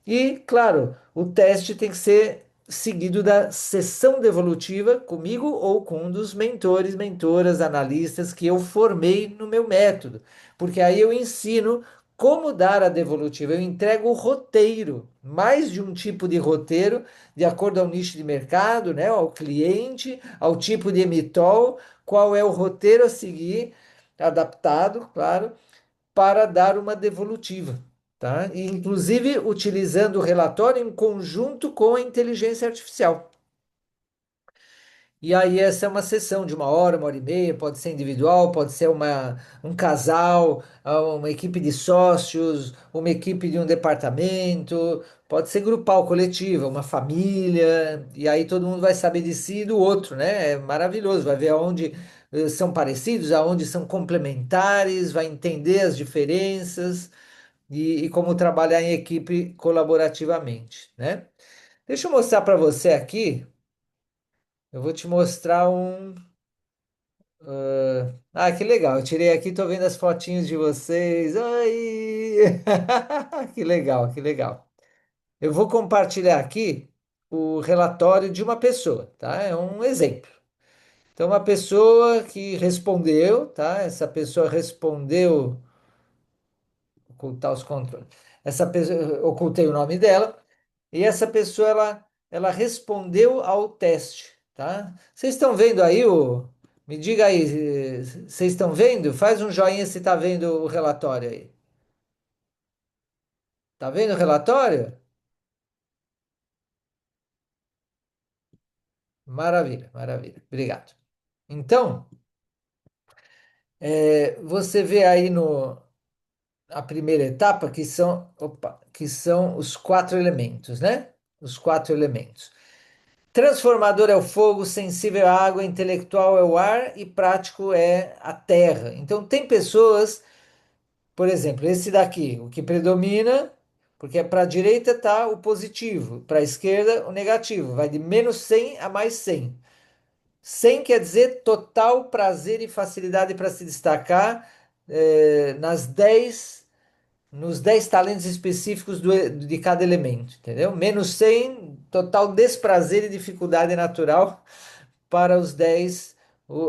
Speaker 1: E, claro, o teste tem que ser seguido da sessão devolutiva comigo ou com um dos mentores, mentoras, analistas que eu formei no meu método. Porque aí eu ensino como dar a devolutiva. Eu entrego o roteiro, mais de um tipo de roteiro, de acordo ao nicho de mercado, né, ao cliente, ao tipo de emitol, qual é o roteiro a seguir, adaptado, claro, para dar uma devolutiva, tá? E, inclusive utilizando o relatório em conjunto com a inteligência artificial. E aí essa é uma sessão de uma hora e meia, pode ser individual, pode ser um casal, uma equipe de sócios, uma equipe de um departamento, pode ser grupal, coletiva, uma família, e aí todo mundo vai saber de si e do outro, né? É maravilhoso, vai ver aonde são parecidos, aonde são complementares, vai entender as diferenças e como trabalhar em equipe colaborativamente, né? Deixa eu mostrar para você aqui. Eu vou te mostrar um. Que legal. Eu tirei aqui, tô vendo as fotinhos de vocês. Ai! Que legal, que legal. Eu vou compartilhar aqui o relatório de uma pessoa, tá? É um exemplo. Então, uma pessoa que respondeu, tá? Essa pessoa respondeu, ocultar os controles. Essa pessoa, eu ocultei o nome dela. E essa pessoa, ela respondeu ao teste, tá? Vocês estão vendo aí o... Me diga aí, vocês estão vendo? Faz um joinha se está vendo o relatório aí. Tá vendo o relatório? Maravilha, maravilha. Obrigado. Então, você vê aí no, a primeira etapa que são os quatro elementos, né? Os quatro elementos. Transformador é o fogo, sensível é a água, intelectual é o ar e prático é a terra. Então, tem pessoas, por exemplo, esse daqui, o que predomina, porque para a direita está o positivo, para a esquerda o negativo, vai de menos 100 a mais 100. 100 quer dizer total prazer e facilidade para se destacar nas 10 nos 10 talentos específicos de cada elemento, entendeu? Menos 100 total desprazer e dificuldade natural para os 10.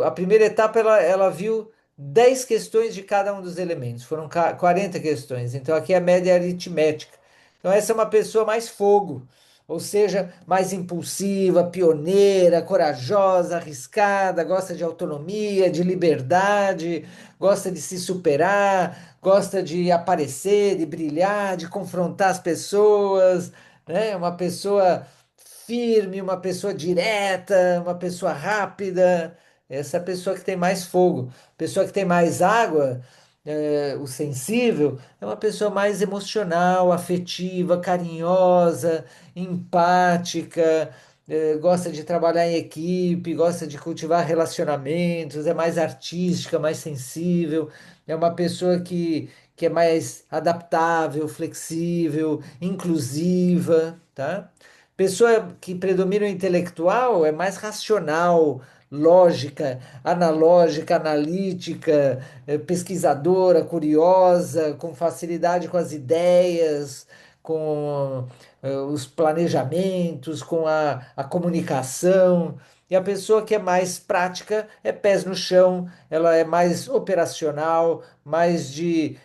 Speaker 1: A primeira etapa ela viu 10 questões de cada um dos elementos, foram 40 questões, então aqui é a média aritmética. Então essa é uma pessoa mais fogo, ou seja, mais impulsiva, pioneira, corajosa, arriscada, gosta de autonomia, de liberdade, gosta de se superar, gosta de aparecer, de brilhar, de confrontar as pessoas, né? Uma pessoa firme, uma pessoa direta, uma pessoa rápida. Essa é a pessoa que tem mais fogo. Pessoa que tem mais água, o sensível, é uma pessoa mais emocional, afetiva, carinhosa, empática, gosta de trabalhar em equipe, gosta de cultivar relacionamentos, é mais artística, mais sensível, é uma pessoa que é mais adaptável, flexível, inclusiva, tá? Pessoa que predomina o intelectual é mais racional, lógica, analógica, analítica, pesquisadora, curiosa, com facilidade com as ideias, com os planejamentos, com a comunicação. E a pessoa que é mais prática é pés no chão, ela é mais operacional, mais de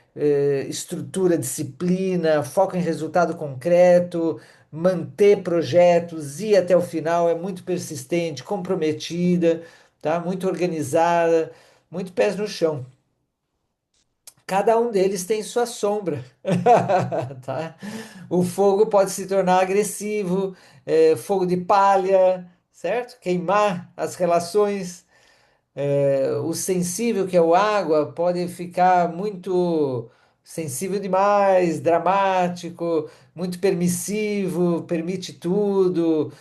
Speaker 1: estrutura, disciplina, foco em resultado concreto, manter projetos, ir até o final, é muito persistente, comprometida, tá? Muito organizada, muito pés no chão. Cada um deles tem sua sombra, tá? O fogo pode se tornar agressivo, fogo de palha, certo? Queimar as relações. O sensível, que é o água, pode ficar muito sensível demais, dramático, muito permissivo, permite tudo,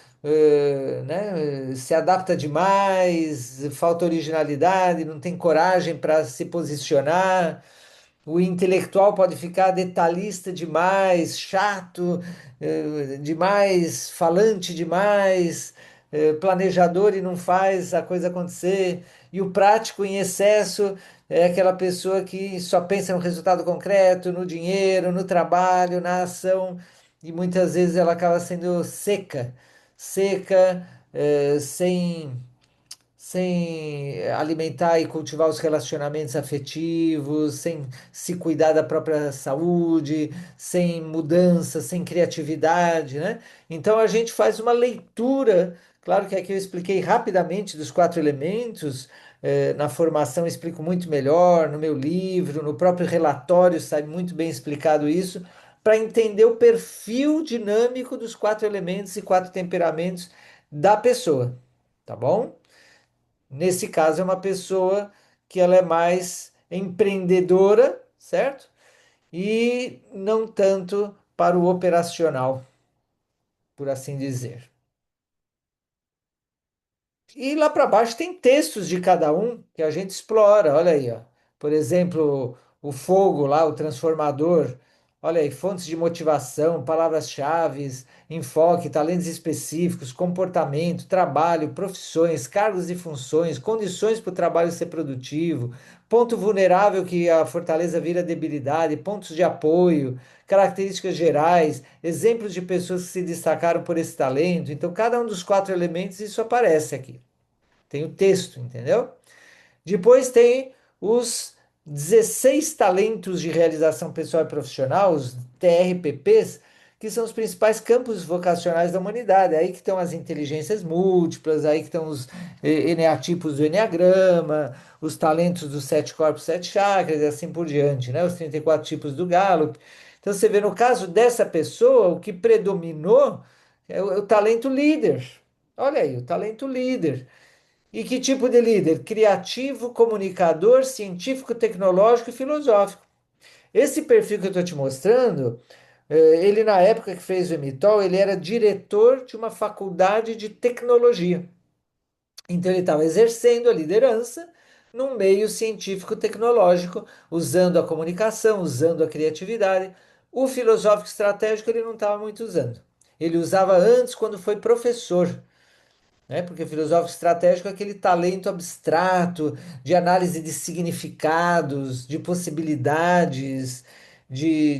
Speaker 1: né? Se adapta demais, falta originalidade, não tem coragem para se posicionar. O intelectual pode ficar detalhista demais, chato, demais, falante demais, planejador e não faz a coisa acontecer. E o prático em excesso é aquela pessoa que só pensa no resultado concreto, no dinheiro, no trabalho, na ação, e muitas vezes ela acaba sendo seca, seca, sem alimentar e cultivar os relacionamentos afetivos, sem se cuidar da própria saúde, sem mudança, sem criatividade, né? Então a gente faz uma leitura. Claro que aqui eu expliquei rapidamente dos quatro elementos, na formação eu explico muito melhor, no meu livro, no próprio relatório sai muito bem explicado isso, para entender o perfil dinâmico dos quatro elementos e quatro temperamentos da pessoa, tá bom? Nesse caso, é uma pessoa que ela é mais empreendedora, certo? E não tanto para o operacional, por assim dizer. E lá para baixo tem textos de cada um que a gente explora. Olha aí, ó. Por exemplo, o fogo lá, o transformador. Olha aí, fontes de motivação, palavras-chave, enfoque, talentos específicos, comportamento, trabalho, profissões, cargos e funções, condições para o trabalho ser produtivo, ponto vulnerável que a fortaleza vira debilidade, pontos de apoio, características gerais, exemplos de pessoas que se destacaram por esse talento. Então, cada um dos quatro elementos, isso aparece aqui. Tem o texto, entendeu? Depois tem os 16 talentos de realização pessoal e profissional, os TRPPs, que são os principais campos vocacionais da humanidade. É aí que estão as inteligências múltiplas, aí que estão os eneatipos do Eneagrama, os talentos dos sete corpos, sete chakras e assim por diante, né? Os 34 tipos do Gallup. Então você vê, no caso dessa pessoa, o que predominou é o talento líder. Olha aí, o talento líder. E que tipo de líder? Criativo, comunicador, científico, tecnológico e filosófico. Esse perfil que eu estou te mostrando, ele na época que fez o MTOL, ele era diretor de uma faculdade de tecnologia. Então ele estava exercendo a liderança num meio científico tecnológico, usando a comunicação, usando a criatividade. O filosófico estratégico ele não estava muito usando. Ele usava antes quando foi professor, né? Porque filosófico estratégico é aquele talento abstrato de análise de significados, de possibilidades, de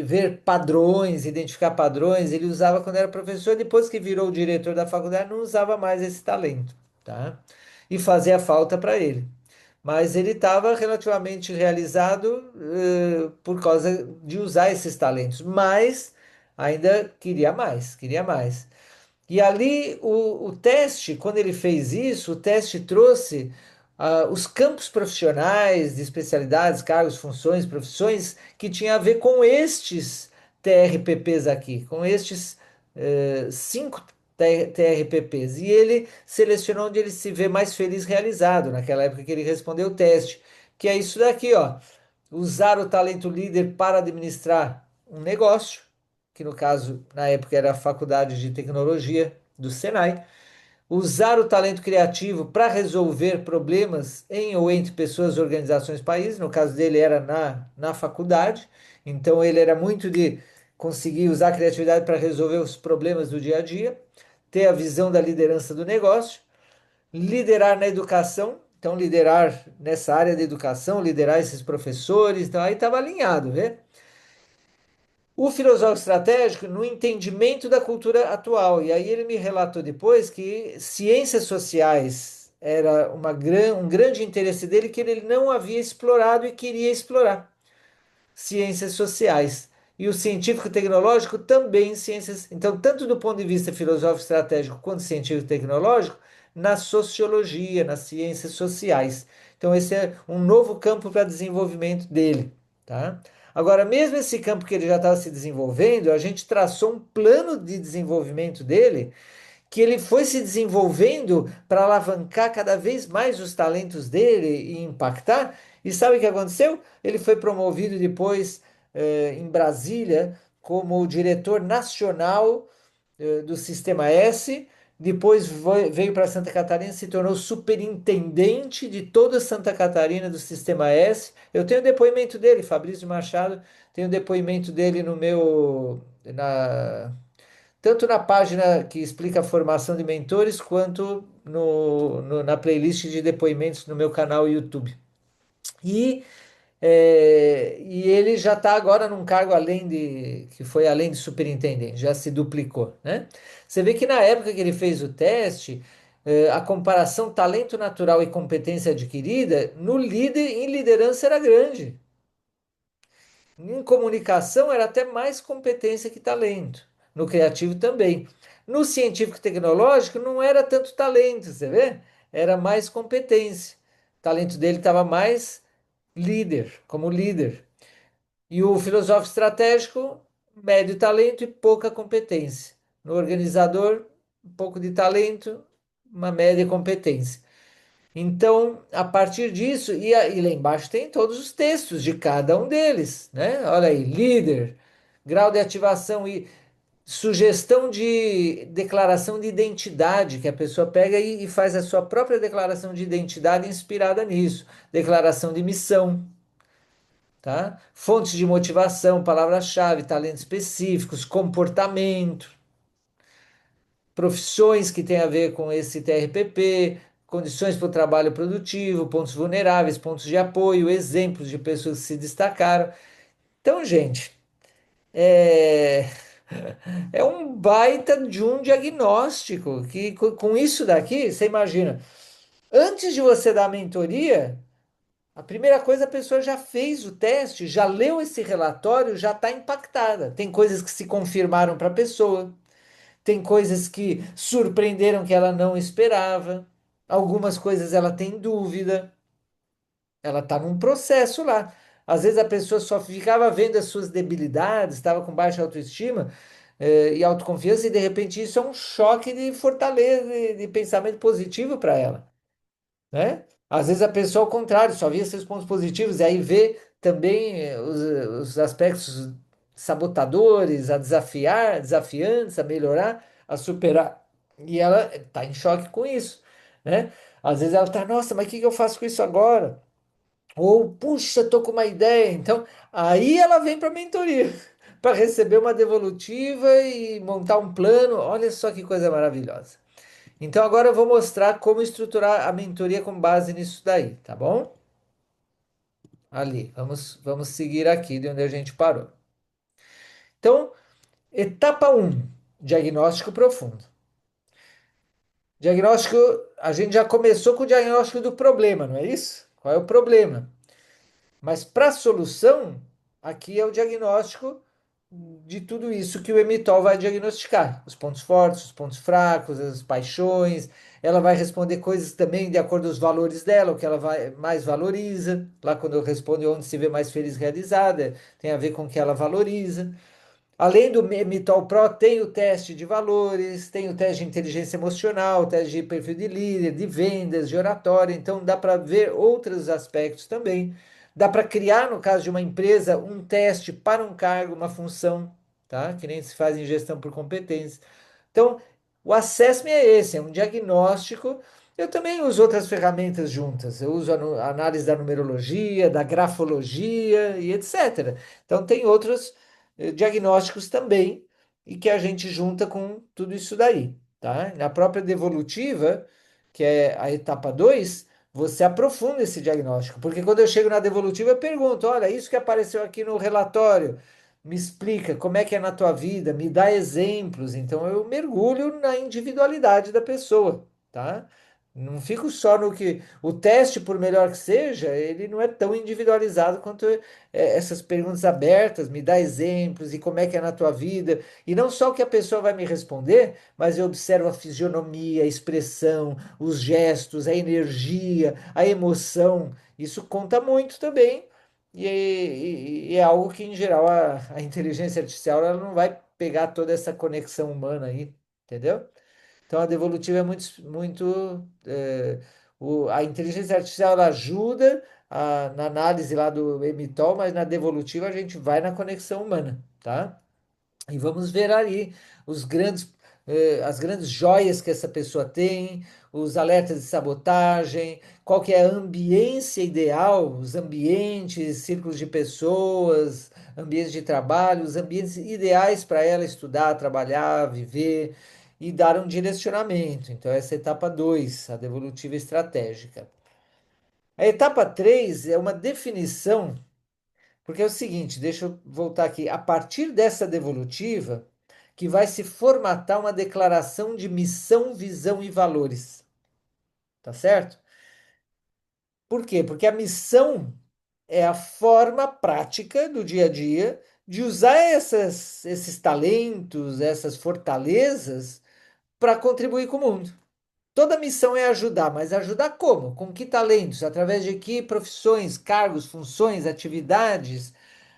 Speaker 1: ver padrões, identificar padrões. Ele usava quando era professor, depois que virou o diretor da faculdade, não usava mais esse talento, tá? E fazia falta para ele. Mas ele estava relativamente realizado, por causa de usar esses talentos, mas ainda queria mais, queria mais. E ali o teste, quando ele fez isso, o teste trouxe os campos profissionais de especialidades, cargos, funções, profissões que tinha a ver com estes TRPPs aqui, com estes cinco TRPPs. E ele selecionou onde ele se vê mais feliz realizado, naquela época que ele respondeu o teste, que é isso daqui, ó. Usar o talento líder para administrar um negócio, que no caso, na época, era a Faculdade de Tecnologia do Senai. Usar o talento criativo para resolver problemas em ou entre pessoas, organizações, países. No caso dele, era na faculdade. Então, ele era muito de conseguir usar a criatividade para resolver os problemas do dia a dia, ter a visão da liderança do negócio, liderar na educação. Então, liderar nessa área de educação, liderar esses professores. Então, aí estava alinhado, vê? O filósofo estratégico no entendimento da cultura atual. E aí ele me relatou depois que ciências sociais era um grande interesse dele que ele não havia explorado e queria explorar ciências sociais. E o científico tecnológico também ciências. Então, tanto do ponto de vista filosófico estratégico quanto científico tecnológico, na sociologia, nas ciências sociais. Então, esse é um novo campo para desenvolvimento dele, tá? Agora, mesmo esse campo que ele já estava se desenvolvendo, a gente traçou um plano de desenvolvimento dele que ele foi se desenvolvendo para alavancar cada vez mais os talentos dele e impactar. E sabe o que aconteceu? Ele foi promovido depois, em Brasília, como diretor nacional, do Sistema S. Depois veio para Santa Catarina, se tornou superintendente de toda Santa Catarina do Sistema S. Eu tenho o depoimento dele, Fabrício Machado, tenho o depoimento dele no meu, tanto na página que explica a formação de mentores, quanto na playlist de depoimentos no meu canal YouTube. E E ele já está agora num cargo que foi além de superintendente, já se duplicou, né? Você vê que na época que ele fez o teste, a comparação talento natural e competência adquirida no líder em liderança era grande. Em comunicação era até mais competência que talento. No criativo também. No científico e tecnológico não era tanto talento, você vê? Era mais competência. O talento dele estava mais como líder. E o filosófico estratégico, médio talento e pouca competência. No organizador, um pouco de talento, uma média competência. Então, a partir disso, e lá embaixo tem todos os textos de cada um deles, né? Olha aí, líder, grau de ativação e sugestão de declaração de identidade, que a pessoa pega e faz a sua própria declaração de identidade inspirada nisso. Declaração de missão, tá? Fontes de motivação, palavra-chave, talentos específicos, comportamento, profissões que têm a ver com esse TRPP, condições para o trabalho produtivo, pontos vulneráveis, pontos de apoio, exemplos de pessoas que se destacaram. Então, gente, é, é um baita de um diagnóstico que com isso daqui, você imagina, antes de você dar a mentoria, a primeira coisa a pessoa já fez o teste, já leu esse relatório, já está impactada. Tem coisas que se confirmaram para a pessoa. Tem coisas que surpreenderam que ela não esperava. Algumas coisas ela tem dúvida. Ela está num processo lá. Às vezes a pessoa só ficava vendo as suas debilidades, estava com baixa autoestima, e autoconfiança, e de repente isso é um choque de fortaleza, de pensamento positivo para ela, né? Às vezes a pessoa, ao contrário, só via seus pontos positivos, e aí vê também os aspectos sabotadores, a desafiar, desafiantes, a melhorar, a superar. E ela está em choque com isso, né? Às vezes ela está, nossa, mas o que que eu faço com isso agora? Ou, puxa, tô com uma ideia. Então, aí ela vem para a mentoria, para receber uma devolutiva e montar um plano. Olha só que coisa maravilhosa. Então agora eu vou mostrar como estruturar a mentoria com base nisso daí, tá bom? Ali, vamos seguir aqui de onde a gente parou. Então, etapa um, diagnóstico profundo. Diagnóstico, a gente já começou com o diagnóstico do problema, não é isso? Qual é o problema? Mas para a solução, aqui é o diagnóstico de tudo isso que o Emitol vai diagnosticar: os pontos fortes, os pontos fracos, as paixões. Ela vai responder coisas também de acordo com os valores dela, o que ela mais valoriza. Lá quando eu respondo onde se vê mais feliz realizada, tem a ver com o que ela valoriza. Além do Mitol Pro, tem o teste de valores, tem o teste de inteligência emocional, o teste de perfil de líder, de vendas, de oratória. Então, dá para ver outros aspectos também. Dá para criar, no caso de uma empresa, um teste para um cargo, uma função, tá? Que nem se faz em gestão por competência. Então, o assessment é esse, é um diagnóstico. Eu também uso outras ferramentas juntas. Eu uso a análise da numerologia, da grafologia e etc. Então, tem outros diagnósticos também, e que a gente junta com tudo isso daí, tá? Na própria devolutiva, que é a etapa 2, você aprofunda esse diagnóstico, porque quando eu chego na devolutiva, eu pergunto: olha, isso que apareceu aqui no relatório, me explica como é que é na tua vida, me dá exemplos. Então eu mergulho na individualidade da pessoa, tá? Não fico só no que. O teste, por melhor que seja, ele não é tão individualizado quanto essas perguntas abertas, me dá exemplos e como é que é na tua vida. E não só o que a pessoa vai me responder, mas eu observo a fisionomia, a expressão, os gestos, a energia, a emoção. Isso conta muito também. E é algo que, em geral, a inteligência artificial ela não vai pegar toda essa conexão humana aí, entendeu? Então, a devolutiva é a inteligência artificial ela ajuda na análise lá do Emitol, mas na devolutiva a gente vai na conexão humana, tá? E vamos ver ali os grandes, as grandes joias que essa pessoa tem, os alertas de sabotagem, qual que é a ambiência ideal, os ambientes, círculos de pessoas, ambientes de trabalho, os ambientes ideais para ela estudar, trabalhar, viver e dar um direcionamento. Então, essa é a etapa 2, a devolutiva estratégica. A etapa 3 é uma definição. Porque é o seguinte, deixa eu voltar aqui. A partir dessa devolutiva, que vai se formatar uma declaração de missão, visão e valores. Tá certo? Por quê? Porque a missão é a forma prática do dia a dia de usar esses talentos, essas fortalezas para contribuir com o mundo. Toda missão é ajudar, mas ajudar como? Com que talentos? Através de que profissões, cargos, funções, atividades?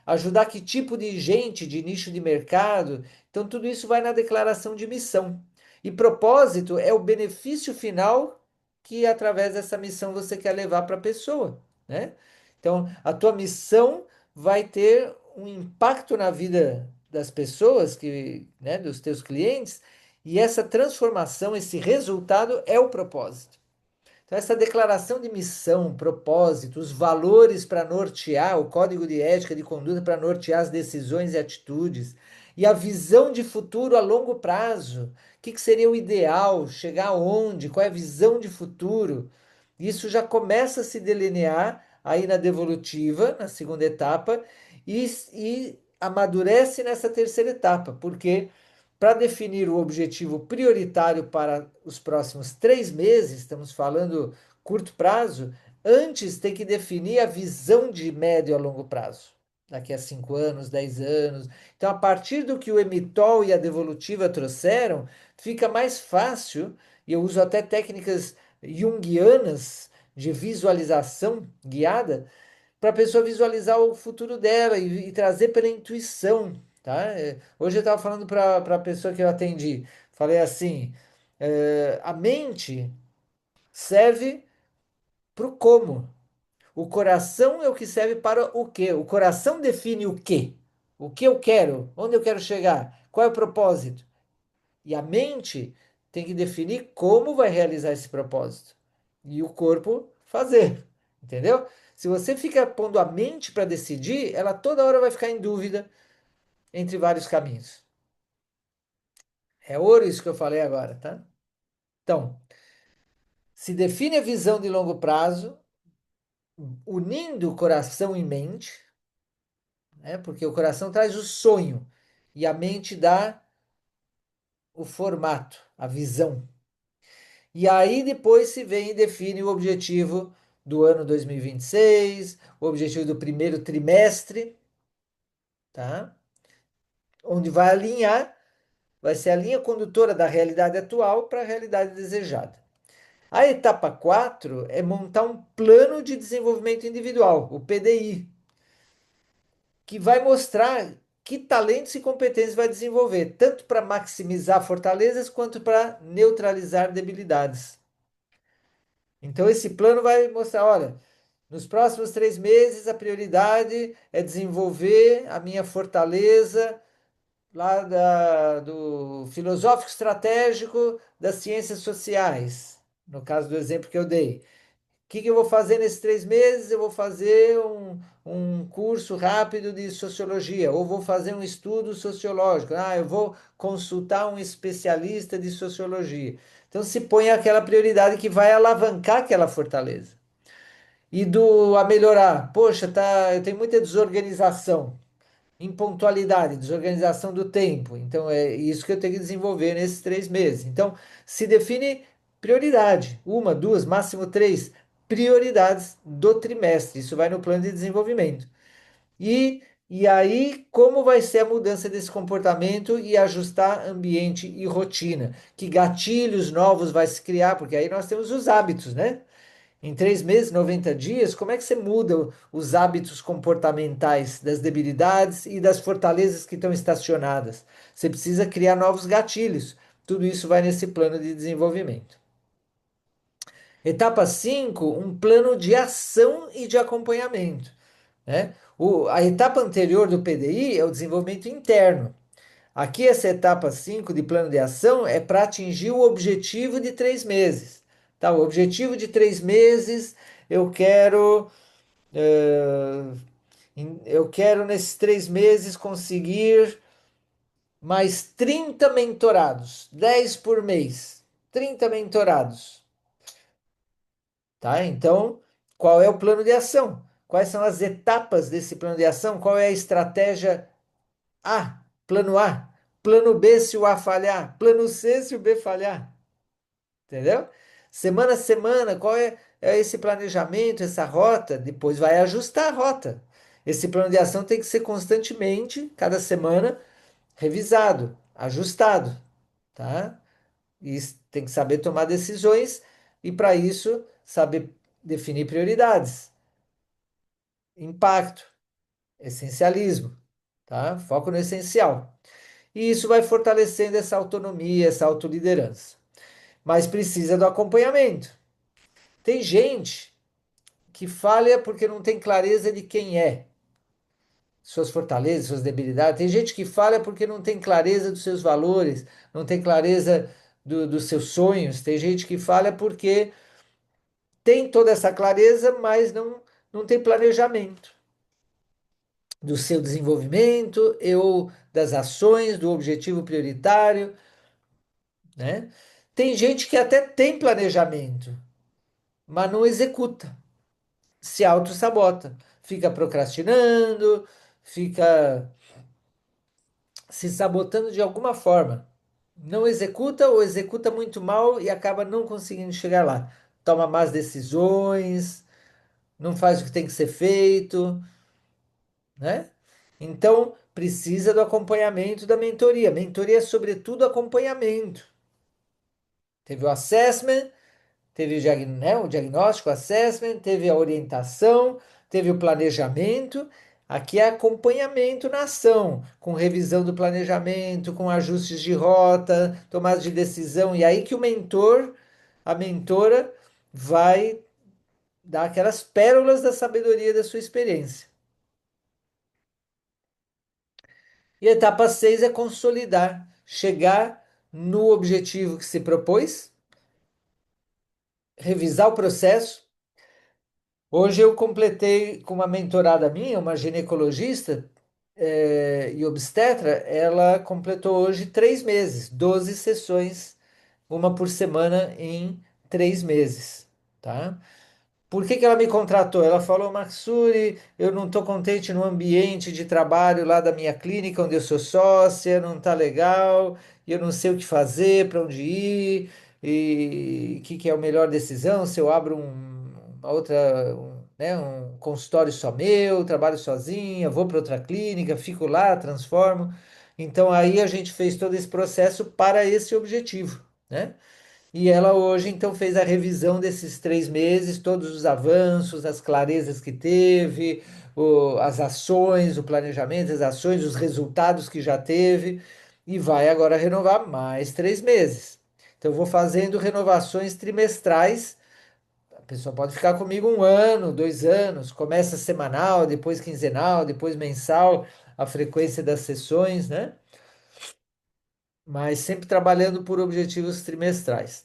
Speaker 1: Ajudar que tipo de gente, de nicho de mercado? Então, tudo isso vai na declaração de missão. E propósito é o benefício final que, através dessa missão, você quer levar para a pessoa, né? Então, a tua missão vai ter um impacto na vida das pessoas, né, dos teus clientes, e essa transformação, esse resultado é o propósito. Então, essa declaração de missão, propósito, os valores para nortear, o código de ética, de conduta para nortear as decisões e atitudes, e a visão de futuro a longo prazo. O que seria o ideal? Chegar aonde? Qual é a visão de futuro? Isso já começa a se delinear aí na devolutiva, na segunda etapa, e amadurece nessa terceira etapa, porque para definir o objetivo prioritário para os próximos 3 meses, estamos falando curto prazo, antes tem que definir a visão de médio a longo prazo. Daqui a 5 anos, 10 anos. Então, a partir do que o Emitol e a Devolutiva trouxeram, fica mais fácil, e eu uso até técnicas junguianas de visualização guiada, para a pessoa visualizar o futuro dela e trazer pela intuição, tá? Hoje eu estava falando para a pessoa que eu atendi, falei assim, a mente serve para o como, o coração é o que serve para o quê? O coração define o quê? O que eu quero, onde eu quero chegar, qual é o propósito? E a mente tem que definir como vai realizar esse propósito. E o corpo fazer. Entendeu? Se você fica pondo a mente para decidir, ela toda hora vai ficar em dúvida entre vários caminhos. É ouro isso que eu falei agora, tá? Então, se define a visão de longo prazo, unindo coração e mente, né? Porque o coração traz o sonho e a mente dá o formato, a visão. E aí depois se vem e define o objetivo do ano 2026, o objetivo do primeiro trimestre, tá? Onde vai alinhar, vai ser a linha condutora da realidade atual para a realidade desejada. A etapa 4 é montar um plano de desenvolvimento individual, o PDI, que vai mostrar que talentos e competências vai desenvolver, tanto para maximizar fortalezas quanto para neutralizar debilidades. Então, esse plano vai mostrar: olha, nos próximos 3 meses, a prioridade é desenvolver a minha fortaleza lá do filosófico estratégico das ciências sociais, no caso do exemplo que eu dei. O que eu vou fazer nesses 3 meses? Eu vou fazer um curso rápido de sociologia, ou vou fazer um estudo sociológico. Ah, eu vou consultar um especialista de sociologia. Então, se põe aquela prioridade que vai alavancar aquela fortaleza. E do a melhorar, poxa, tá, eu tenho muita desorganização, impontualidade, desorganização do tempo. Então é isso que eu tenho que desenvolver nesses 3 meses. Então se define prioridade, uma, duas, máximo três prioridades do trimestre. Isso vai no plano de desenvolvimento. E aí, como vai ser a mudança desse comportamento e ajustar ambiente e rotina? Que gatilhos novos vai se criar? Porque aí nós temos os hábitos, né? Em 3 meses, 90 dias, como é que você muda os hábitos comportamentais das debilidades e das fortalezas que estão estacionadas? Você precisa criar novos gatilhos. Tudo isso vai nesse plano de desenvolvimento. Etapa 5, um plano de ação e de acompanhamento, né? A etapa anterior do PDI é o desenvolvimento interno. Aqui, essa etapa 5 de plano de ação é para atingir o objetivo de 3 meses. Tá? O objetivo de 3 meses, eu quero, eu quero nesses 3 meses conseguir mais 30 mentorados, 10 por mês, 30 mentorados. Tá? Então, qual é o plano de ação? quais são as etapas desse plano de ação, qual é a estratégia A, plano A, plano B se o A falhar, plano C se o B falhar, entendeu? Semana a semana, é esse planejamento, essa rota, depois vai ajustar a rota. Esse plano de ação tem que ser constantemente, cada semana, revisado, ajustado, tá? E tem que saber tomar decisões e, para isso, saber definir prioridades, impacto, essencialismo, tá? Foco no essencial. E isso vai fortalecendo essa autonomia, essa autoliderança. Mas precisa do acompanhamento. Tem gente que falha porque não tem clareza de quem é, suas fortalezas, suas debilidades. Tem gente que falha porque não tem clareza dos seus valores, não tem clareza dos seus sonhos. Tem gente que falha porque tem toda essa clareza, mas não tem planejamento do seu desenvolvimento ou das ações, do objetivo prioritário, né? Tem gente que até tem planejamento, mas não executa, se auto-sabota, fica procrastinando, fica se sabotando de alguma forma. Não executa ou executa muito mal e acaba não conseguindo chegar lá. Toma más decisões, não faz o que tem que ser feito, né? Então, precisa do acompanhamento da mentoria. Mentoria é, sobretudo, acompanhamento. Teve o assessment, teve né, o diagnóstico, o assessment, teve a orientação, teve o planejamento. Aqui é acompanhamento na ação, com revisão do planejamento, com ajustes de rota, tomada de decisão. E aí que o mentor, a mentora, vai dar aquelas pérolas da sabedoria da sua experiência. E a etapa 6 é consolidar, chegar no objetivo que se propôs, revisar o processo. Hoje eu completei com uma mentorada minha, uma ginecologista e obstetra, ela completou hoje 3 meses, 12 sessões, uma por semana em 3 meses, tá? Por que que ela me contratou? Ela falou, Maxuri, eu não estou contente no ambiente de trabalho lá da minha clínica, onde eu sou sócia, não está legal, e eu não sei o que fazer, para onde ir, e o que, que é a melhor decisão, se eu abro uma outra, né, um consultório só meu, trabalho sozinha, vou para outra clínica, fico lá, transformo. Então aí a gente fez todo esse processo para esse objetivo, né? E ela hoje, então, fez a revisão desses 3 meses, todos os avanços, as clarezas que teve, as ações, o planejamento, as ações, os resultados que já teve, e vai agora renovar mais 3 meses. Então, eu vou fazendo renovações trimestrais. A pessoa pode ficar comigo 1 ano, 2 anos, começa semanal, depois quinzenal, depois mensal, a frequência das sessões, né? Mas sempre trabalhando por objetivos trimestrais.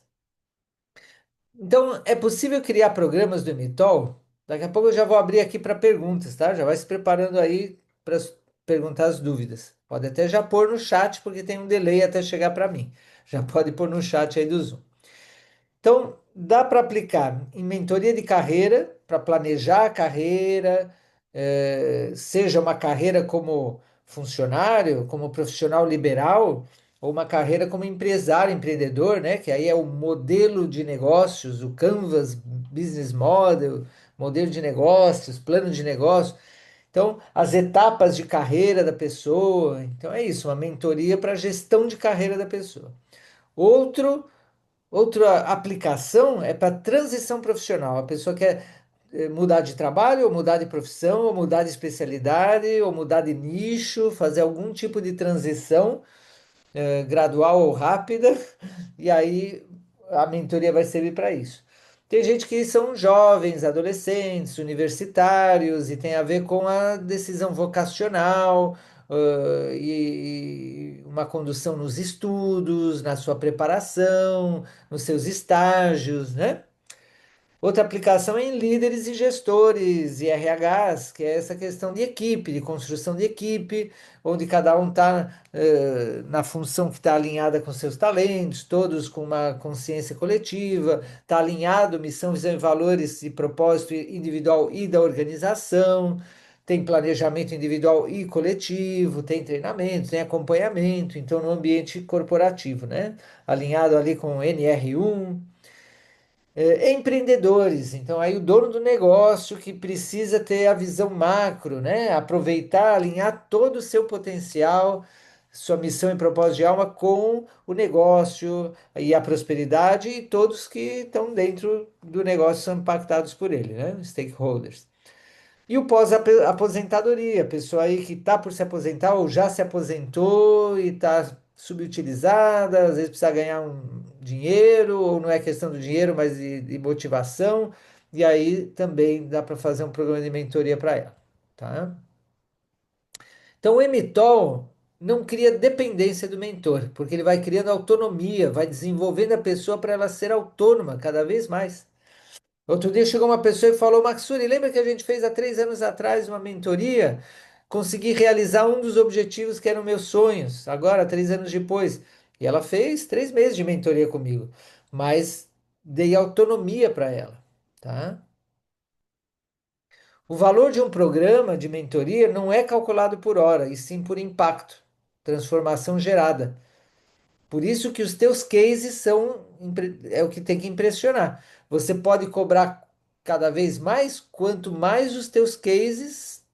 Speaker 1: Então, é possível criar programas do Emitol? Daqui a pouco eu já vou abrir aqui para perguntas, tá? Já vai se preparando aí para perguntar as dúvidas. Pode até já pôr no chat, porque tem um delay até chegar para mim. Já pode pôr no chat aí do Zoom. Então, dá para aplicar em mentoria de carreira, para planejar a carreira, seja uma carreira como funcionário, como profissional liberal, ou uma carreira como empresário, empreendedor, né? Que aí é o modelo de negócios, o Canvas Business Model, modelo de negócios, plano de negócio. Então, as etapas de carreira da pessoa. Então, é isso, uma mentoria para a gestão de carreira da pessoa. Outro Outra aplicação é para transição profissional. A pessoa quer mudar de trabalho, ou mudar de profissão, ou mudar de especialidade, ou mudar de nicho, fazer algum tipo de transição gradual ou rápida, e aí a mentoria vai servir para isso. Tem gente que são jovens, adolescentes, universitários, e tem a ver com a decisão vocacional, e uma condução nos estudos, na sua preparação, nos seus estágios, né? Outra aplicação é em líderes e gestores e RHs, que é essa questão de equipe, de construção de equipe, onde cada um está na função que está alinhada com seus talentos, todos com uma consciência coletiva, está alinhado missão, visão e valores e propósito individual e da organização, tem planejamento individual e coletivo, tem treinamento, tem acompanhamento, então no ambiente corporativo, né? Alinhado ali com o NR1. Empreendedores, então aí o dono do negócio que precisa ter a visão macro, né? Aproveitar, alinhar todo o seu potencial, sua missão e propósito de alma com o negócio e a prosperidade e todos que estão dentro do negócio são impactados por ele, né? Stakeholders. E o pós-aposentadoria, a pessoa aí que está por se aposentar ou já se aposentou e está subutilizada, às vezes precisa ganhar um dinheiro, ou não é questão do dinheiro, mas de motivação, e aí também dá para fazer um programa de mentoria para ela, tá? Então o Emitol não cria dependência do mentor, porque ele vai criando autonomia, vai desenvolvendo a pessoa para ela ser autônoma cada vez mais. Outro dia chegou uma pessoa e falou: Maxuri, lembra que a gente fez há 3 anos atrás uma mentoria? Consegui realizar um dos objetivos que eram meus sonhos, agora, 3 anos depois. E ela fez 3 meses de mentoria comigo, mas dei autonomia para ela, tá? O valor de um programa de mentoria não é calculado por hora, e sim por impacto, transformação gerada. Por isso que os teus cases é o que tem que impressionar. Você pode cobrar cada vez mais, quanto mais os teus cases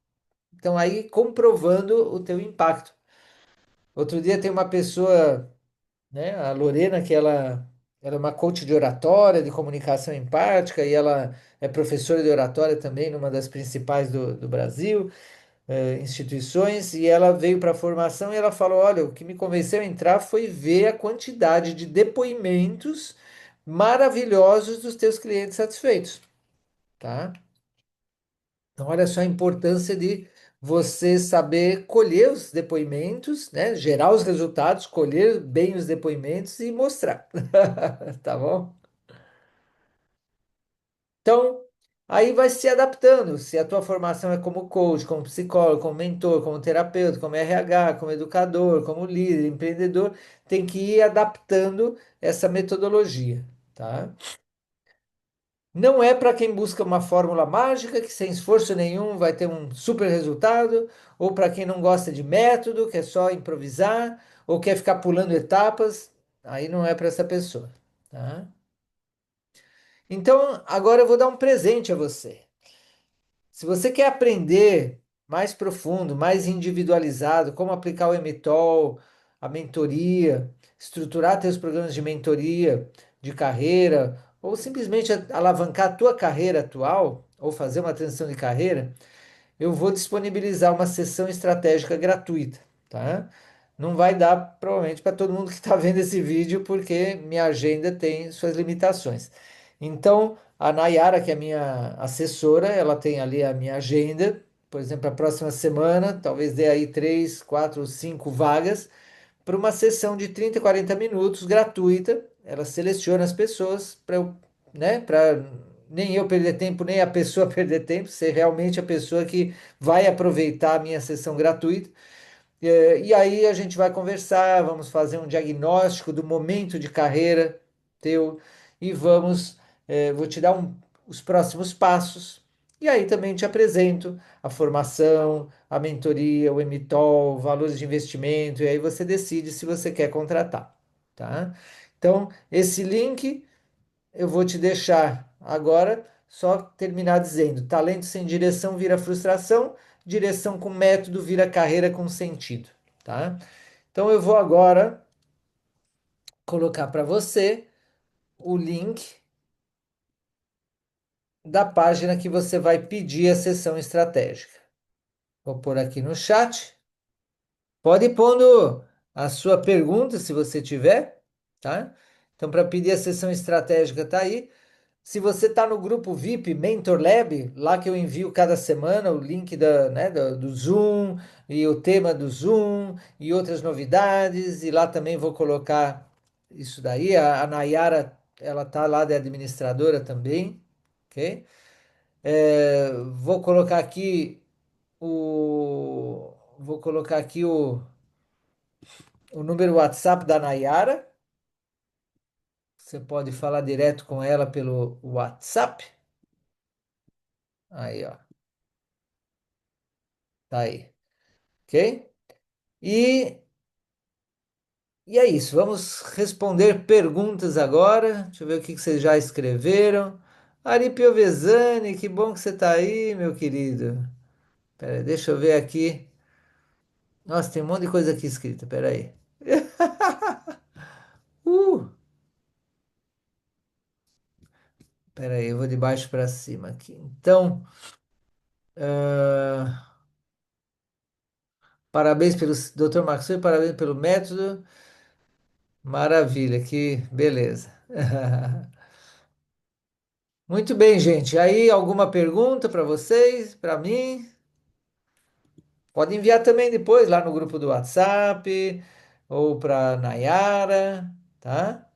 Speaker 1: estão aí comprovando o teu impacto. Outro dia tem uma pessoa, né, a Lorena, que ela é uma coach de oratória, de comunicação empática, e ela é professora de oratória também numa das principais do Brasil, instituições, e ela veio para a formação e ela falou: Olha, o que me convenceu a entrar foi ver a quantidade de depoimentos maravilhosos dos teus clientes satisfeitos, tá? Então, olha só a importância de você saber colher os depoimentos, né? Gerar os resultados, colher bem os depoimentos e mostrar, tá bom? Então, aí vai se adaptando. Se a tua formação é como coach, como psicólogo, como mentor, como terapeuta, como RH, como educador, como líder, empreendedor, tem que ir adaptando essa metodologia, tá? Não é para quem busca uma fórmula mágica que sem esforço nenhum vai ter um super resultado, ou para quem não gosta de método, que é só improvisar, ou quer ficar pulando etapas, aí não é para essa pessoa, tá? Então, agora eu vou dar um presente a você. Se você quer aprender mais profundo, mais individualizado, como aplicar o MTOL, a mentoria, estruturar teus programas de mentoria de carreira, ou simplesmente alavancar a tua carreira atual, ou fazer uma transição de carreira, eu vou disponibilizar uma sessão estratégica gratuita, tá? Não vai dar, provavelmente, para todo mundo que está vendo esse vídeo, porque minha agenda tem suas limitações. Então, a Nayara, que é minha assessora, ela tem ali a minha agenda. Por exemplo, a próxima semana, talvez dê aí 3, 4, 5 vagas para uma sessão de 30, 40 minutos gratuita. Ela seleciona as pessoas para eu, né, para nem eu perder tempo, nem a pessoa perder tempo, ser realmente a pessoa que vai aproveitar a minha sessão gratuita. E aí a gente vai conversar, vamos fazer um diagnóstico do momento de carreira teu e vou te dar os próximos passos. E aí também te apresento a formação, a mentoria, o MTOL, valores de investimento, e aí você decide se você quer contratar, tá? Então, esse link eu vou te deixar agora, só terminar dizendo: talento sem direção vira frustração, direção com método vira carreira com sentido, tá? Então eu vou agora colocar para você o link da página que você vai pedir a sessão estratégica. Vou pôr aqui no chat. Pode ir pondo a sua pergunta, se você tiver, tá? Então, para pedir a sessão estratégica, tá aí. Se você está no grupo VIP Mentor Lab, lá que eu envio cada semana o link do Zoom e o tema do Zoom e outras novidades, e lá também vou colocar isso daí. A Nayara, ela tá lá de administradora também. ok? Vou colocar aqui vou colocar aqui o número WhatsApp da Nayara. Você pode falar direto com ela pelo WhatsApp. Aí, ó, tá aí, ok? E, e é isso. Vamos responder perguntas agora. Deixa eu ver o que que vocês já escreveram. Ari Piovesani, que bom que você tá aí, meu querido. Pera aí, deixa eu ver aqui. Nossa, tem um monte de coisa aqui escrita. Pera aí. Uh, pera aí, eu vou de baixo para cima aqui. Então, ah, parabéns pelo Dr. Marcos, parabéns pelo método. Maravilha, que beleza. Muito bem, gente. Aí, alguma pergunta para vocês, para mim? Pode enviar também depois lá no grupo do WhatsApp ou para Nayara, tá?